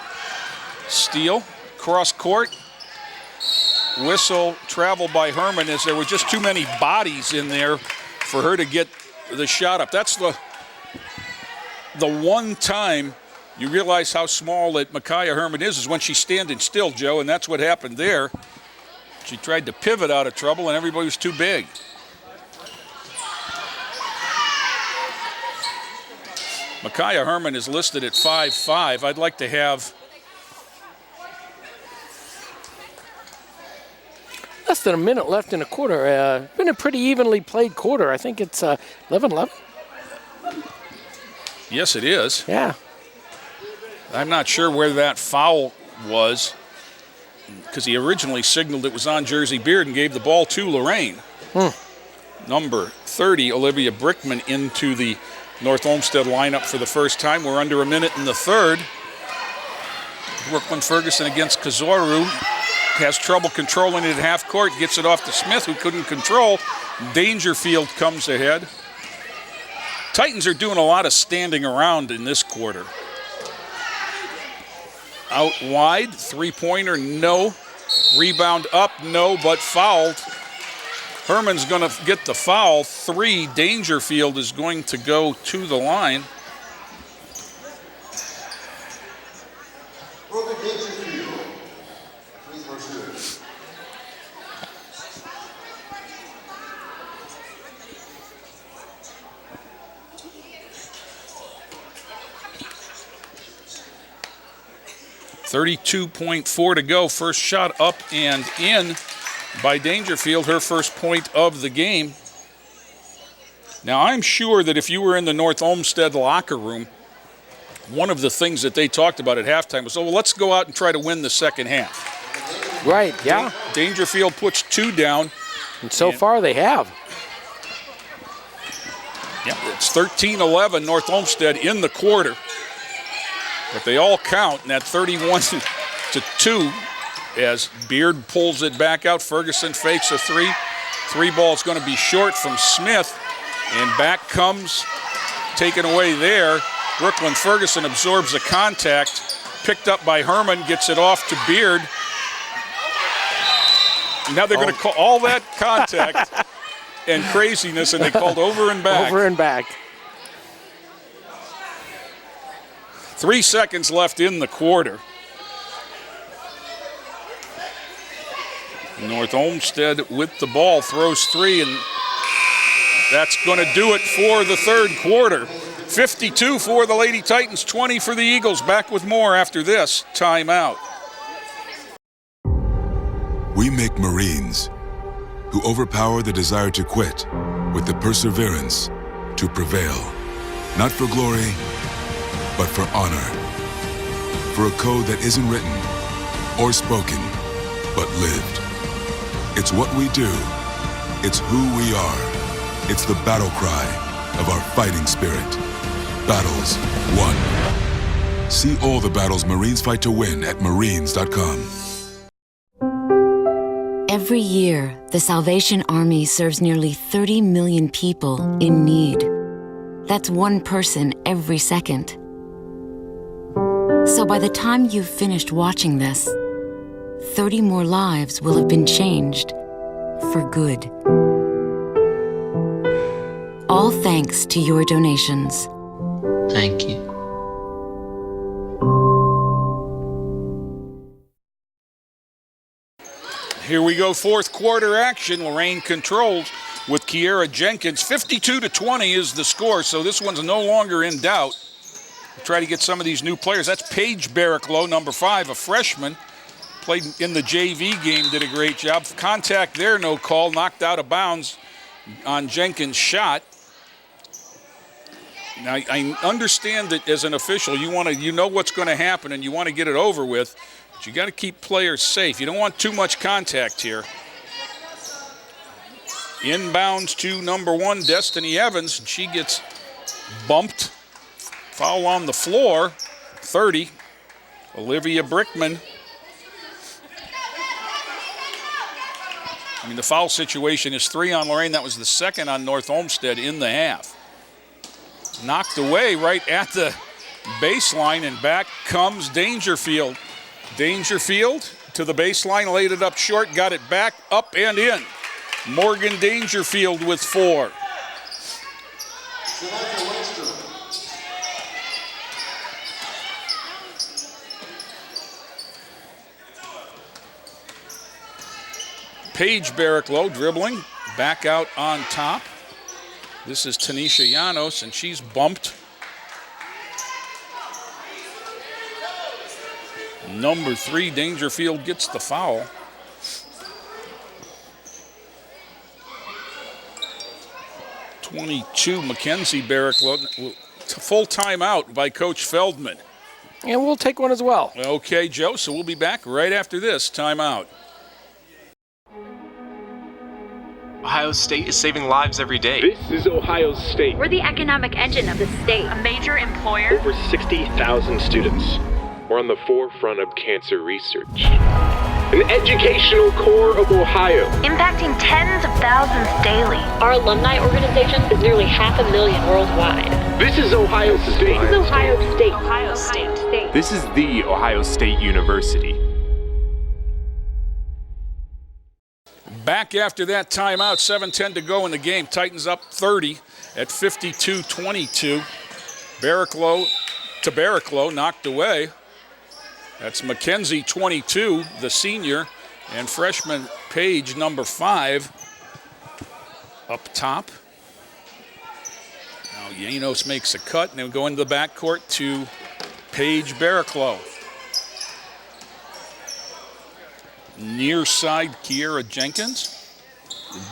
steal. Cross court. Whistle, travel by Herman, as there were just too many bodies in there for her to get the shot up. That's the one time you realize how small that Micaiah Herman is when she's standing still, Joe, and that's what happened there. She tried to pivot out of trouble, and everybody was too big. Micaiah Herman is listed at 5'5". I'd like to have less than a minute left in the quarter. Been a pretty evenly played quarter. I think it's 11-11. Yes, it is. Yeah. I'm not sure where that foul was, because he originally signaled it was on Jersey Beard and gave the ball to Lorain. Number 30, Olivia Brickman, into the North Olmsted lineup for the first time. We're under a minute in the third. Brooklyn Ferguson against Kazoru. Has trouble controlling it at half court. Gets it off to Smith, who couldn't control. Dangerfield comes ahead. Titans are doing a lot of standing around in this quarter. Out wide, 3-pointer, no. Rebound up, no, but fouled. Herman's going to get the foul. 3, Dangerfield is going to go to the line. Dangerfield, free throw shooter. .4 to go. First shot up and in by Dangerfield, her first point of the game. Now, I'm sure that if you were in the North Olmsted locker room, one of the things that they talked about at halftime was, oh, well, let's go out and try to win the second half. Right, yeah. Dangerfield puts 2 down. And so far they have. Yep, it's 13-11 North Olmsted in the quarter. But they all count, and that 31-2 as Beard pulls it back out. Ferguson fakes a three. Three ball is going to be short from Smith, and back comes, taken away there. Brooklyn Ferguson absorbs the contact, picked up by Herman, gets it off to Beard. Now they're going to call all that contact and craziness, and they called over and back. Over and back. 3 seconds left in the quarter. North Olmsted with the ball, throws three, and that's going to do it for the third quarter. 52 for the Lady Titans, 20 for the Eagles. Back with more after this timeout. We make Marines who overpower the desire to quit with the perseverance to prevail. Not for glory, but for honor. For a code that isn't written or spoken, but lived. It's what we do. It's who we are. It's the battle cry of our fighting spirit. Battles won. See all the battles Marines fight to win at marines.com. Every year, the Salvation Army serves nearly 30 million people in need. That's one person every second. So by the time you've finished watching this, 30 more lives will have been changed for good. All thanks to your donations. Thank you. Here we go, fourth quarter action. Lorain controls with Kiera Jenkins. 52-20 is the score, so this one's no longer in doubt. We'll try to get some of these new players. That's Paige Barricklow, number 5, a freshman. Played in the JV game, did a great job. Contact there, no call, knocked out of bounds on Jenkins' shot. Now, I understand that as an official, you know what's going to happen and you want to get it over with, but you got to keep players safe. You don't want too much contact here. Inbounds to number 1, Destiny Evans, and she gets bumped. Foul on the floor, 30. Olivia Brickman. I mean, the foul situation is 3 on Lorain. That was the second on North Olmsted in the half. Knocked away right at the baseline, and back comes Dangerfield. Dangerfield to the baseline, laid it up short, got it back, up and in. Morgan Dangerfield with 4. Paige Barricklow dribbling, back out on top. This is Tanisha Llanos, and she's bumped. Number 3, Dangerfield gets the foul. .22, Mackenzie Barricklow. Full timeout by Coach Feldman. And we'll take one as well. Okay, Joe, so we'll be back right after this timeout. Ohio State is saving lives every day. This is Ohio State. We're the economic engine of the state. A major employer. Over 60,000 students. We're on the forefront of cancer research. An educational core of Ohio. Impacting tens of thousands daily. Our alumni organization is nearly 500,000 worldwide. This is Ohio State. This is Ohio State. Ohio State. This is the Ohio State University. Back after that timeout, 7:10 to go in the game. Titans up 30 at 52-22. Barricklow to Barricklow, knocked away. That's Mackenzie, 22, the senior, and freshman Paige, number 5, up top. Now Llanos makes a cut, and they go into the backcourt to Paige Barricklow. Near side, Kiera Jenkins.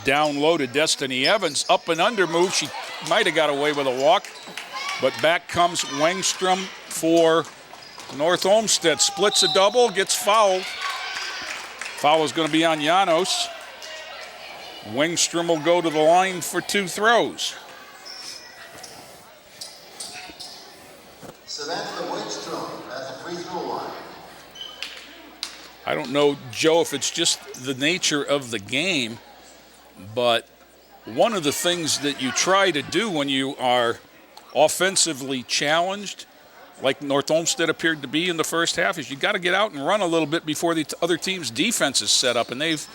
Down low to Destiny Evans. Up and under move. She might have got away with a walk, but back comes Wengstrom for North Olmsted. Splits a double, gets fouled. Foul is going to be on Llanos. Wengstrom will go to the line for 2 throws. Samantha Wakeström at the free throw line. I don't know, Joe, if it's just the nature of the game, but one of the things that you try to do when you are offensively challenged, like North Olmsted appeared to be in the first half, is you got to get out and run a little bit before the other team's defense is set up, and they've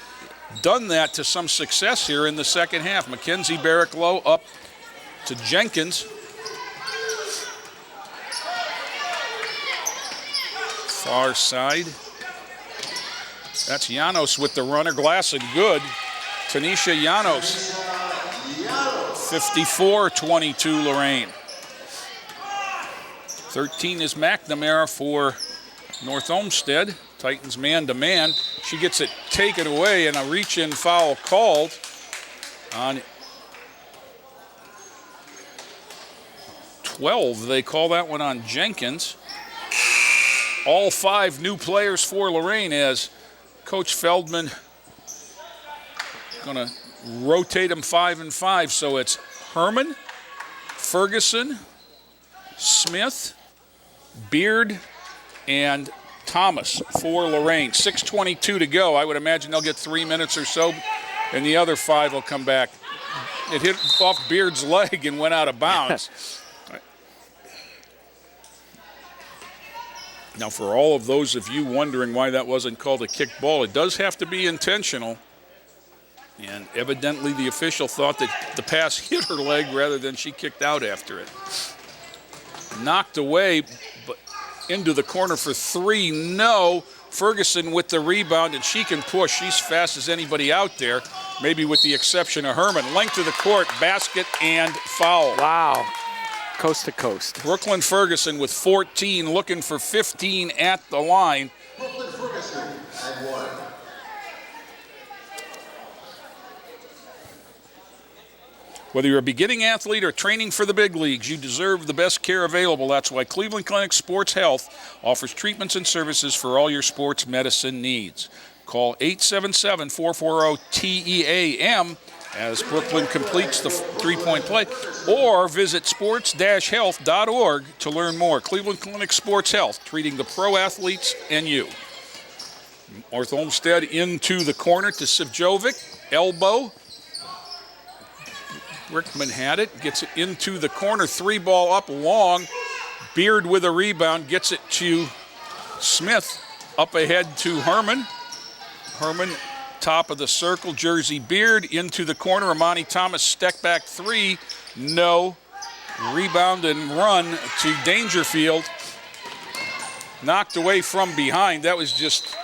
done that to some success here in the second half. Mackenzie Barricklow up to Jenkins. Far side. That's Llanos with the runner. Glass and good. Tanisha Llanos. 54-22 Lorain. 13 is McNamara for North Olmsted. Titans man-to-man. She gets it taken away and a reach-in foul called on 12. They call that one on Jenkins. All 5 new players for Lorain as Coach Feldman going to rotate them 5 and 5. So it's Herman, Ferguson, Smith, Beard, and Thomas for Lorain. 6:22 to go. I would imagine they'll get 3 minutes or so, and the other 5 will come back. It hit off Beard's leg and went out of bounds. Now, for all of those of you wondering why that wasn't called a kick ball, it does have to be intentional. And evidently the official thought that the pass hit her leg rather than she kicked out after it. Knocked away, but into the corner for 3. No. Ferguson with the rebound, and she can push. She's fast as anybody out there, maybe with the exception of Herman. Length of the court, basket and foul. Wow. Coast to coast. Brooklyn Ferguson with 14, looking for 15 at the line. Brooklyn Ferguson at 1. Whether you're a beginning athlete or training for the big leagues, you deserve the best care available. That's why Cleveland Clinic Sports Health offers treatments and services for all your sports medicine needs. Call 877-440-TEAM as Brooklyn completes the three-point play, or visit sports-health.org to learn more. Cleveland Clinic Sports Health, treating the pro athletes and you. North Olmsted into the corner to Sivjovic, elbow. Rickman had it, gets it into the corner, 3-ball up long. Beard with a rebound, gets it to Smith, up ahead to Herman. Herman, top of the circle, Jersey Beard into the corner. Amani Thomas, step back 3, no. Rebound and run to Dangerfield. Knocked away from behind. That was just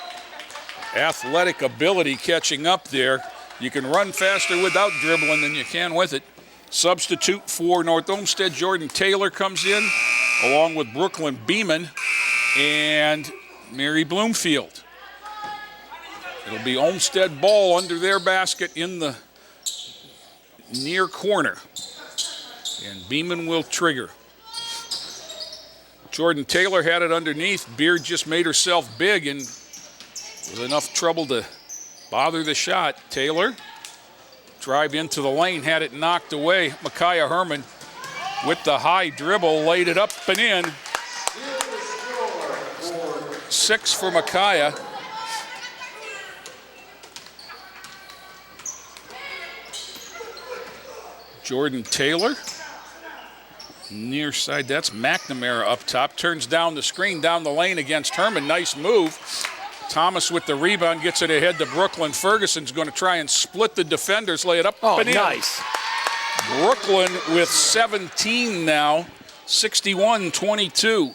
athletic ability catching up there. You can run faster without dribbling than you can with it. Substitute for North Olmsted, Jordan Taylor comes in, along with Brooklyn Beeman and Mary Bloomfield. It'll be Olmsted ball under their basket in the near corner. And Beeman will trigger. Jordan Taylor had it underneath. Beard just made herself big and with enough trouble to bother the shot. Taylor, drive into the lane, had it knocked away. Micaiah Herman with the high dribble, laid it up and in. 6 for Micaiah. Jordan Taylor, near side, that's McNamara up top. Turns down the screen, down the lane against Herman. Nice move. Thomas with the rebound, gets it ahead to Brooklyn. Ferguson's going to try and split the defenders, lay it up and in. Nice. Brooklyn with 17 now, 61-22.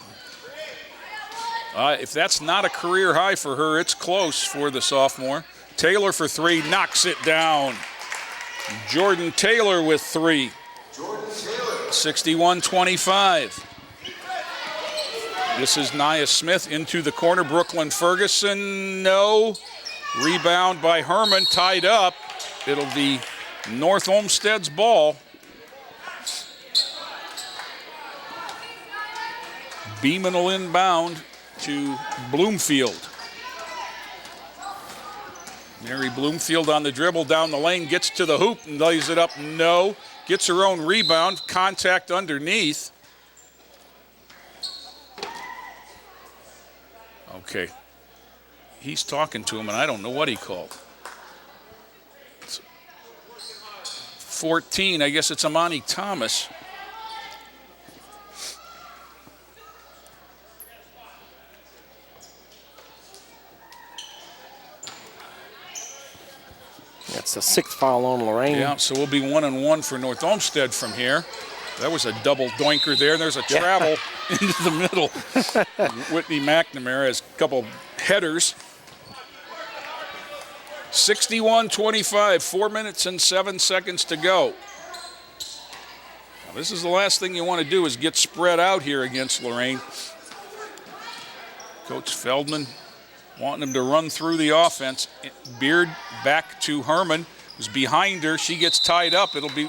If that's not a career high for her, it's close for the sophomore. Taylor for 3, knocks it down. Jordan Taylor with 3. 61-25. This is Nia Smith into the corner. Brooklyn Ferguson, no. Rebound by Herman, tied up. It'll be North Olmsted's ball. Beeman will inbound to Bloomfield. Mary Bloomfield on the dribble down the lane, gets to the hoop and lays it up, no. Gets her own rebound, contact underneath. Okay. He's talking to him, and I don't know what he called. 14, I guess it's Amani Thomas. That's the 6th foul on Lorain. Yeah, so we'll be 1-1 for North Olmsted from here. That was a double doinker there. There's a travel into the middle. Whitney McNamara has a couple headers. 61-25, 4 minutes and 7 seconds to go. Now, this is the last thing you want to do is get spread out here against Lorain. Coach Feldman wanting him to run through the offense. Beard back to Herman, who's behind her. She gets tied up. It'll be...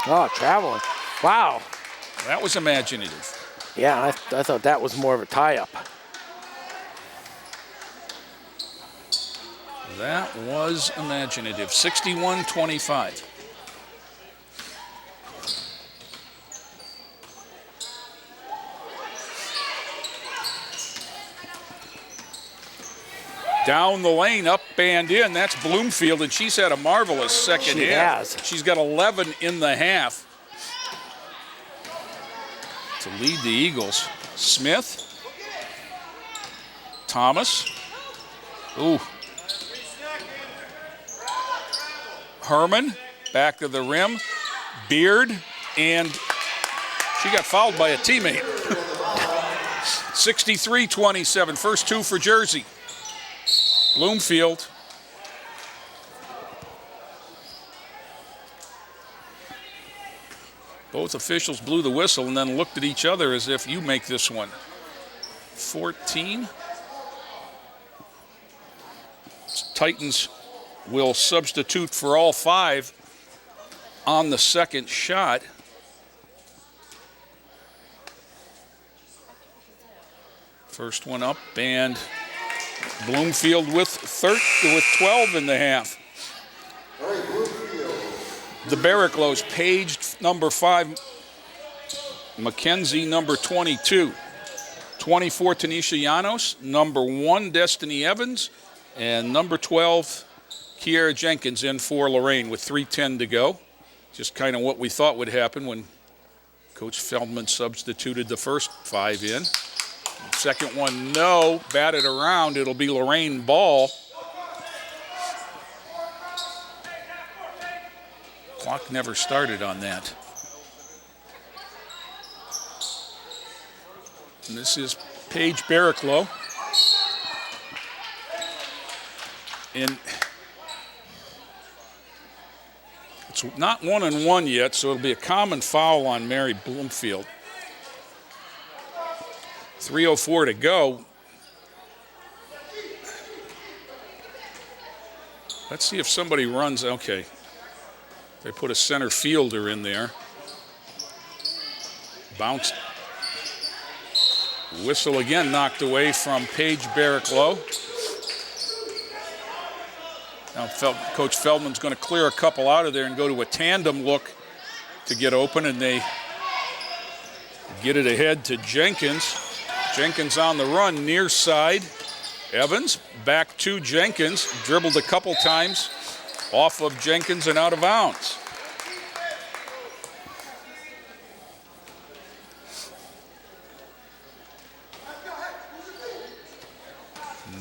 Oh, traveling. Wow. That was imaginative. Yeah, I thought that was more of a tie-up. That was imaginative. 61-25. Down the lane, up and in. That's Bloomfield, and she's had a marvelous second half. She has. She's got 11 in the half to lead the Eagles. Smith. Thomas. Ooh. Herman, back to the rim. Beard, and she got fouled by a teammate. 63-27, first two for Jersey. Bloomfield. Both officials blew the whistle and then looked at each other as if you make this one. 14. Titans will substitute for all 5 on the second shot. First one up, and Bloomfield with 12 in the half. The Barraclows, Page, number 5. Mackenzie, number 22. 24, Tanisha Llanos. Number 1, Destiny Evans. And number 12, Kiera Jenkins in for Lorain with 3:10 to go. Just kind of what we thought would happen when Coach Feldman substituted the first 5 in. Second one, no. Batted around. It'll be Lorain ball. Clock never started on that. And this is Paige Barraclough. And it's not 1-1 yet, so it'll be a common foul on Mary Bloomfield. 3:04 to go. Let's see if somebody runs. Okay. They put a center fielder in there. Bounce. Whistle again knocked away from Paige Barraclough. Now Coach Feldman's going to clear a couple out of there and go to a tandem look to get open, and they get it ahead to Jenkins. Jenkins on the run, near side. Evans back to Jenkins, dribbled a couple times off of Jenkins and out of bounds.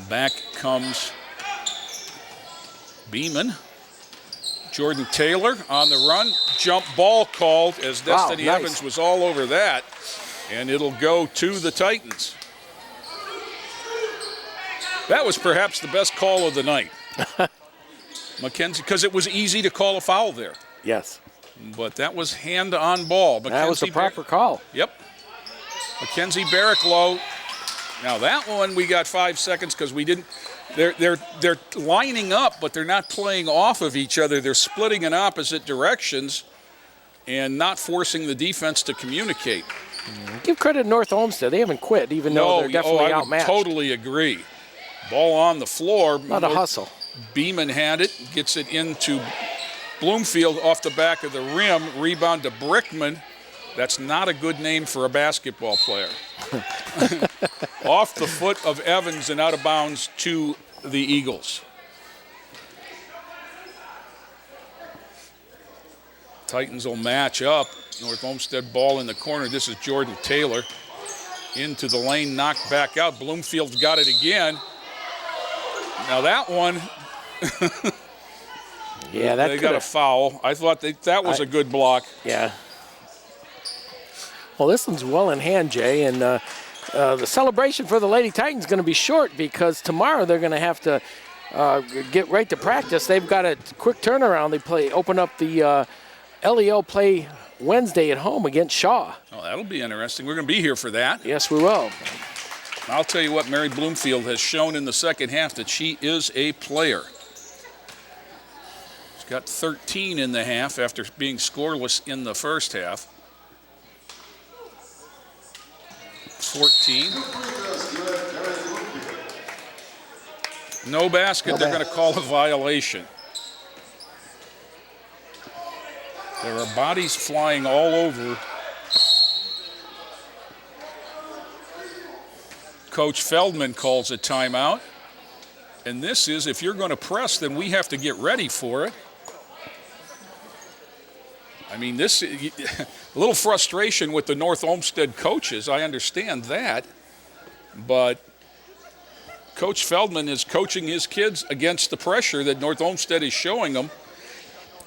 Back comes Beeman. Jordan Taylor on the run. Jump ball called as Destiny Evans was all over that. And it'll go to the Titans. That was perhaps the best call of the night. Mackenzie, because it was easy to call a foul there. Yes. But that was hand on ball. That was the proper call. Yep. Mackenzie Barraclough. Now that one we got 5 seconds because we didn't. They're lining up, but they're not playing off of each other. They're splitting in opposite directions and not forcing the defense to communicate. Give credit to North Olmsted. They haven't quit, even though they're definitely outmatched. I would totally agree. Ball on the floor. Not a hustle. Beeman had it, gets it into Bloomfield off the back of the rim. Rebound to Brickman. That's not a good name for a basketball player. Off the foot of Evans and out of bounds to the Eagles. Titans will match up. North Olmsted ball in the corner. This is Jordan Taylor. Into the lane, knocked back out. Bloomfield's got it again. Now that one, yeah, that they got a foul. I thought that was a good block. Yeah. Well, this one's well in hand, Jay, and the celebration for the Lady Titans is going to be short because tomorrow they're going to have to get right to practice. They've got a quick turnaround. They open up the LEL play Wednesday at home against Shaw. Oh, that'll be interesting. We're going to be here for that. Yes, we will. I'll tell you what, Mary Bloomfield has shown in the second half that she is a player. She's got 13 in the half after being scoreless in the first half. 14. No basket. They're going to call a violation. There are bodies flying all over. Coach Feldman calls a timeout. And this is, if you're going to press, then we have to get ready for it. I mean, this, a little frustration with the North Olmsted coaches. I understand that. But Coach Feldman is coaching his kids against the pressure that North Olmsted is showing them.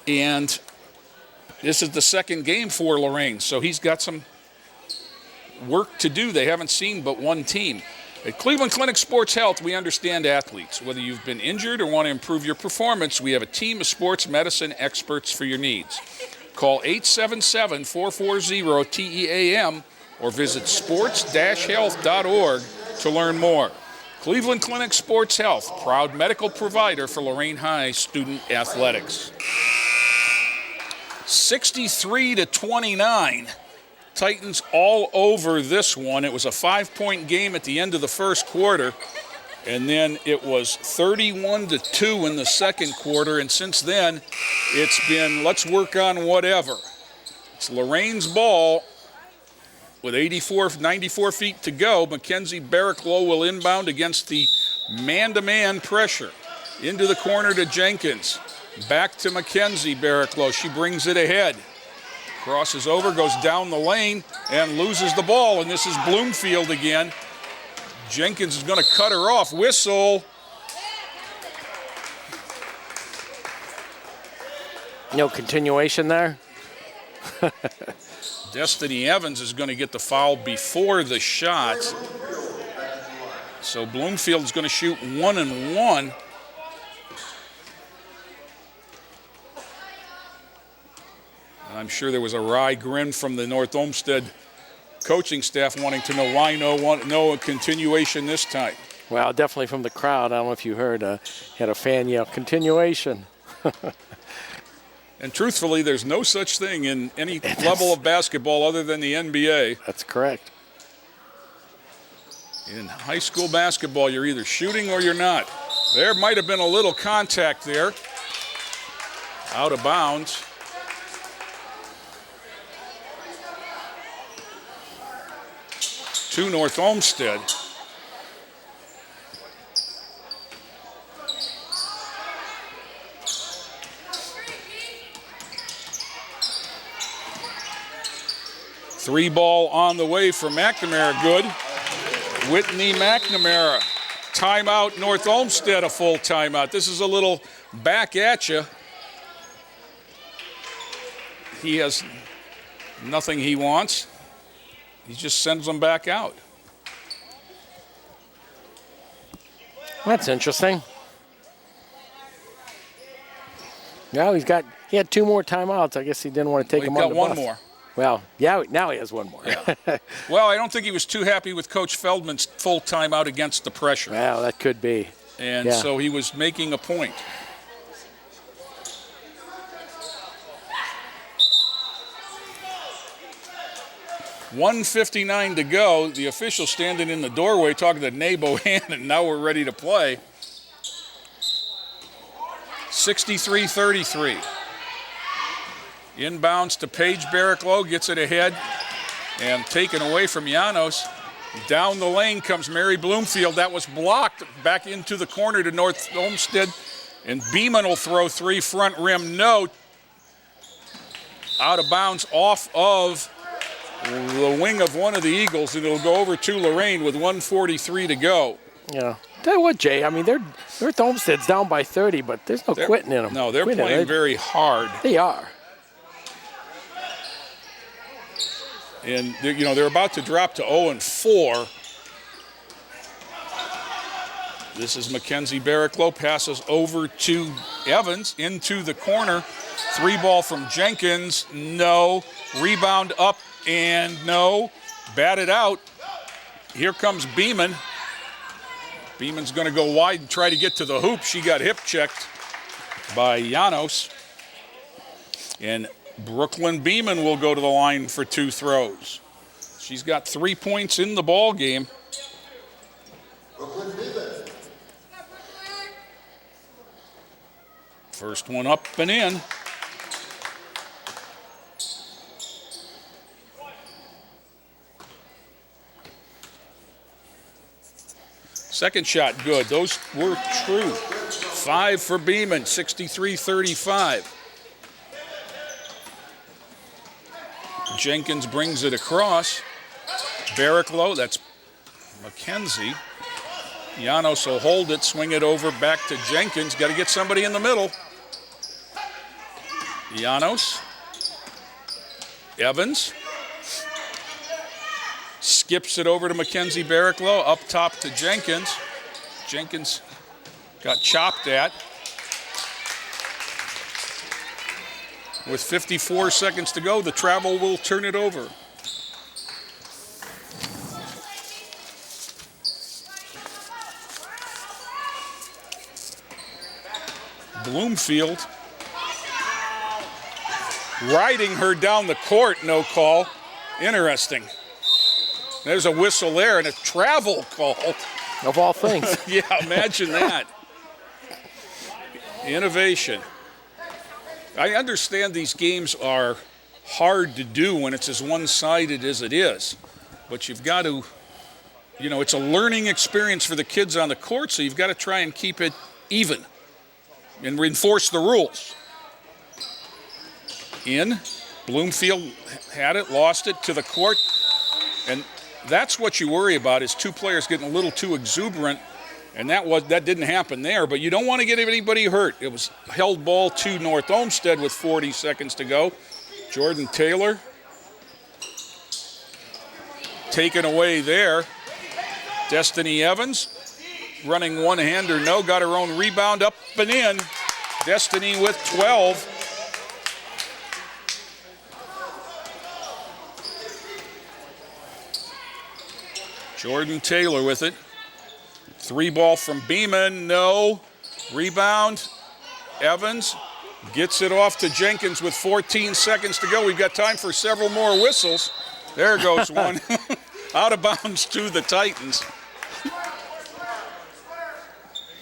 And this is the second game for Lorain, so he's got some work to do. They haven't seen but one team. At Cleveland Clinic Sports Health, we understand athletes. Whether you've been injured or want to improve your performance, we have a team of sports medicine experts for your needs. Call 877-440-TEAM or visit sports-health.org to learn more. Cleveland Clinic Sports Health, proud medical provider for Lorain High student athletics. 63-29. Titans all over this one. It was a 5-point game at the end of the first quarter, and then it was 31-2 in the second quarter, and since then it's been let's work on whatever. It's Lorain's ball with 94 feet to go. Mackenzie Barraclough will inbound against the man-to-man pressure. Into the corner to Jenkins. Back to Mackenzie Barraclough. She brings it ahead. Crosses over, goes down the lane, and loses the ball. And this is Bloomfield again. Jenkins is going to cut her off. Whistle. No continuation there. Destiny Evans is going to get the foul before the shot. So Bloomfield's going to shoot 1-1. I'm sure there was a wry grin from the North Olmsted coaching staff wanting to know why no continuation this time. Well, definitely from the crowd. I don't know if you heard, had a fan yell, continuation. And truthfully, there's no such thing in any level of basketball other than the NBA. That's correct. In high school basketball, you're either shooting or you're not. There might have been a little contact there. Out of bounds. To North Olmsted. Three ball on the way for McNamara. Good. Whitney McNamara. Timeout, North Olmsted, a full timeout. This is a little back at you. He has nothing he wants. He just sends them back out. That's interesting. Now he had two more timeouts. I guess he didn't want to take them on the bus. He's got one more. Well, yeah, now he has one more. Yeah. Well, I don't think he was too happy with Coach Feldman's full timeout against the pressure. Well, that could be. And so he was making a point. .159 to go. The official standing in the doorway talking to Nabo Hannon. Now we're ready to play. 63-33. Inbounds to Paige Barraclough, gets it ahead and taken away from Llanos. Down the lane comes Mary Bloomfield. That was blocked back into the corner to North Olmsted. And Beeman will throw three, front rim, no. Out of bounds off of the wing of one of the Eagles, and it'll go over to Lorain with 1:43 to go. Yeah. Tell you what, Jay, I mean, North Olmsted's down by 30, but there's no quitting in them. No, they're playing very hard. They are. And they're about to drop to 0-4. This is Mackenzie Barraclough, passes over to Evans into the corner. Three ball from Jenkins, no. Rebound up and no. Batted out. Here comes Beeman. Beeman's going to go wide and try to get to the hoop. She got hip checked by Janos. And Brooklyn Beeman will go to the line for two throws. She's got 3 points in the ball game. First one up and in. Second shot good. Those were true. 5 for Beeman, 63-35. Jenkins brings it across. Barraclough, that's Mackenzie. Janos will hold it, swing it over back to Jenkins. Got to get somebody in the middle. Janos. Evans. Skips it over to Mackenzie Barraclough, up top to Jenkins. Jenkins got chopped at. With 54 seconds to go, the travel will turn it over. Bloomfield riding her down the court, no call. Interesting. There's a whistle there and a travel call. Of all things. Yeah, imagine that. Innovation. I understand these games are hard to do when it's as one-sided as it is, but you've got to, it's a learning experience for the kids on the court, so you've got to try and keep it even and reinforce the rules. In, Bloomfield had it, lost it to the court, and that's what you worry about is two players getting a little too exuberant, and that didn't happen there, but you don't want to get anybody hurt. It was held ball to North Olmsted with 40 seconds to go. Jordan Taylor taken away there. Destiny Evans running one-hander, no, got her own rebound up and in. Destiny with 12. Jordan Taylor with it. Three ball from Beeman, no. Rebound, Evans gets it off to Jenkins with 14 seconds to go. We've got time for several more whistles. There goes one. Out of bounds to the Titans.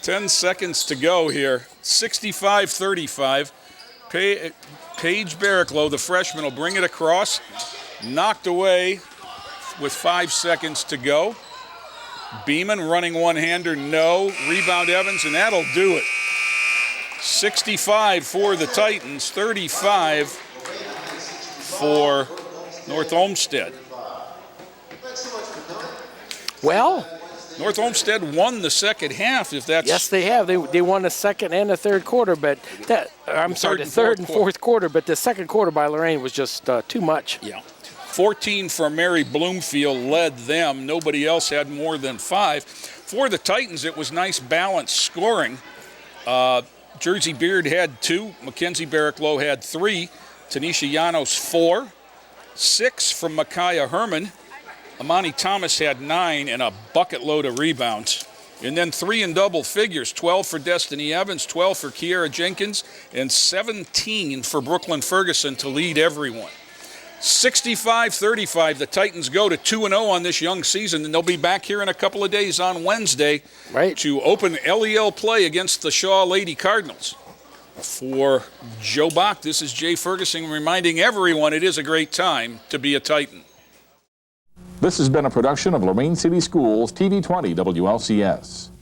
10 seconds to go here. 65-35. Paige Barraclough, the freshman, will bring it across. Knocked away with 5 seconds to go. Beeman running one-hander, no. Rebound Evans, and that'll do it. 65 for the Titans, 35 for North Olmsted. Well, North Olmsted won the second half, if that's... Yes, they have. They won the second and the third quarter, but the third and fourth quarter, but the second quarter by Lorain was just too much. Yeah. 14 for Mary Bloomfield led them. Nobody else had more than 5. For the Titans, it was nice balanced scoring. Jersey Beard had 2. Mackenzie Barraclough had 3. Tanisha Janos 4. 6 from Micaiah Herman. Amani Thomas had 9 and a bucket load of rebounds. And then 3 in double figures, 12 for Destiny Evans, 12 for Kiera Jenkins, and 17 for Brooklyn Ferguson to lead everyone. 65-35, the Titans go to 2-0 on this young season, and they'll be back here in a couple of days on Wednesday to open LEL play against the Shaw Lady Cardinals. For Joe Bach, this is Jay Ferguson reminding everyone it is a great time to be a Titan. This has been a production of Lorain City Schools TV 20 WLCS.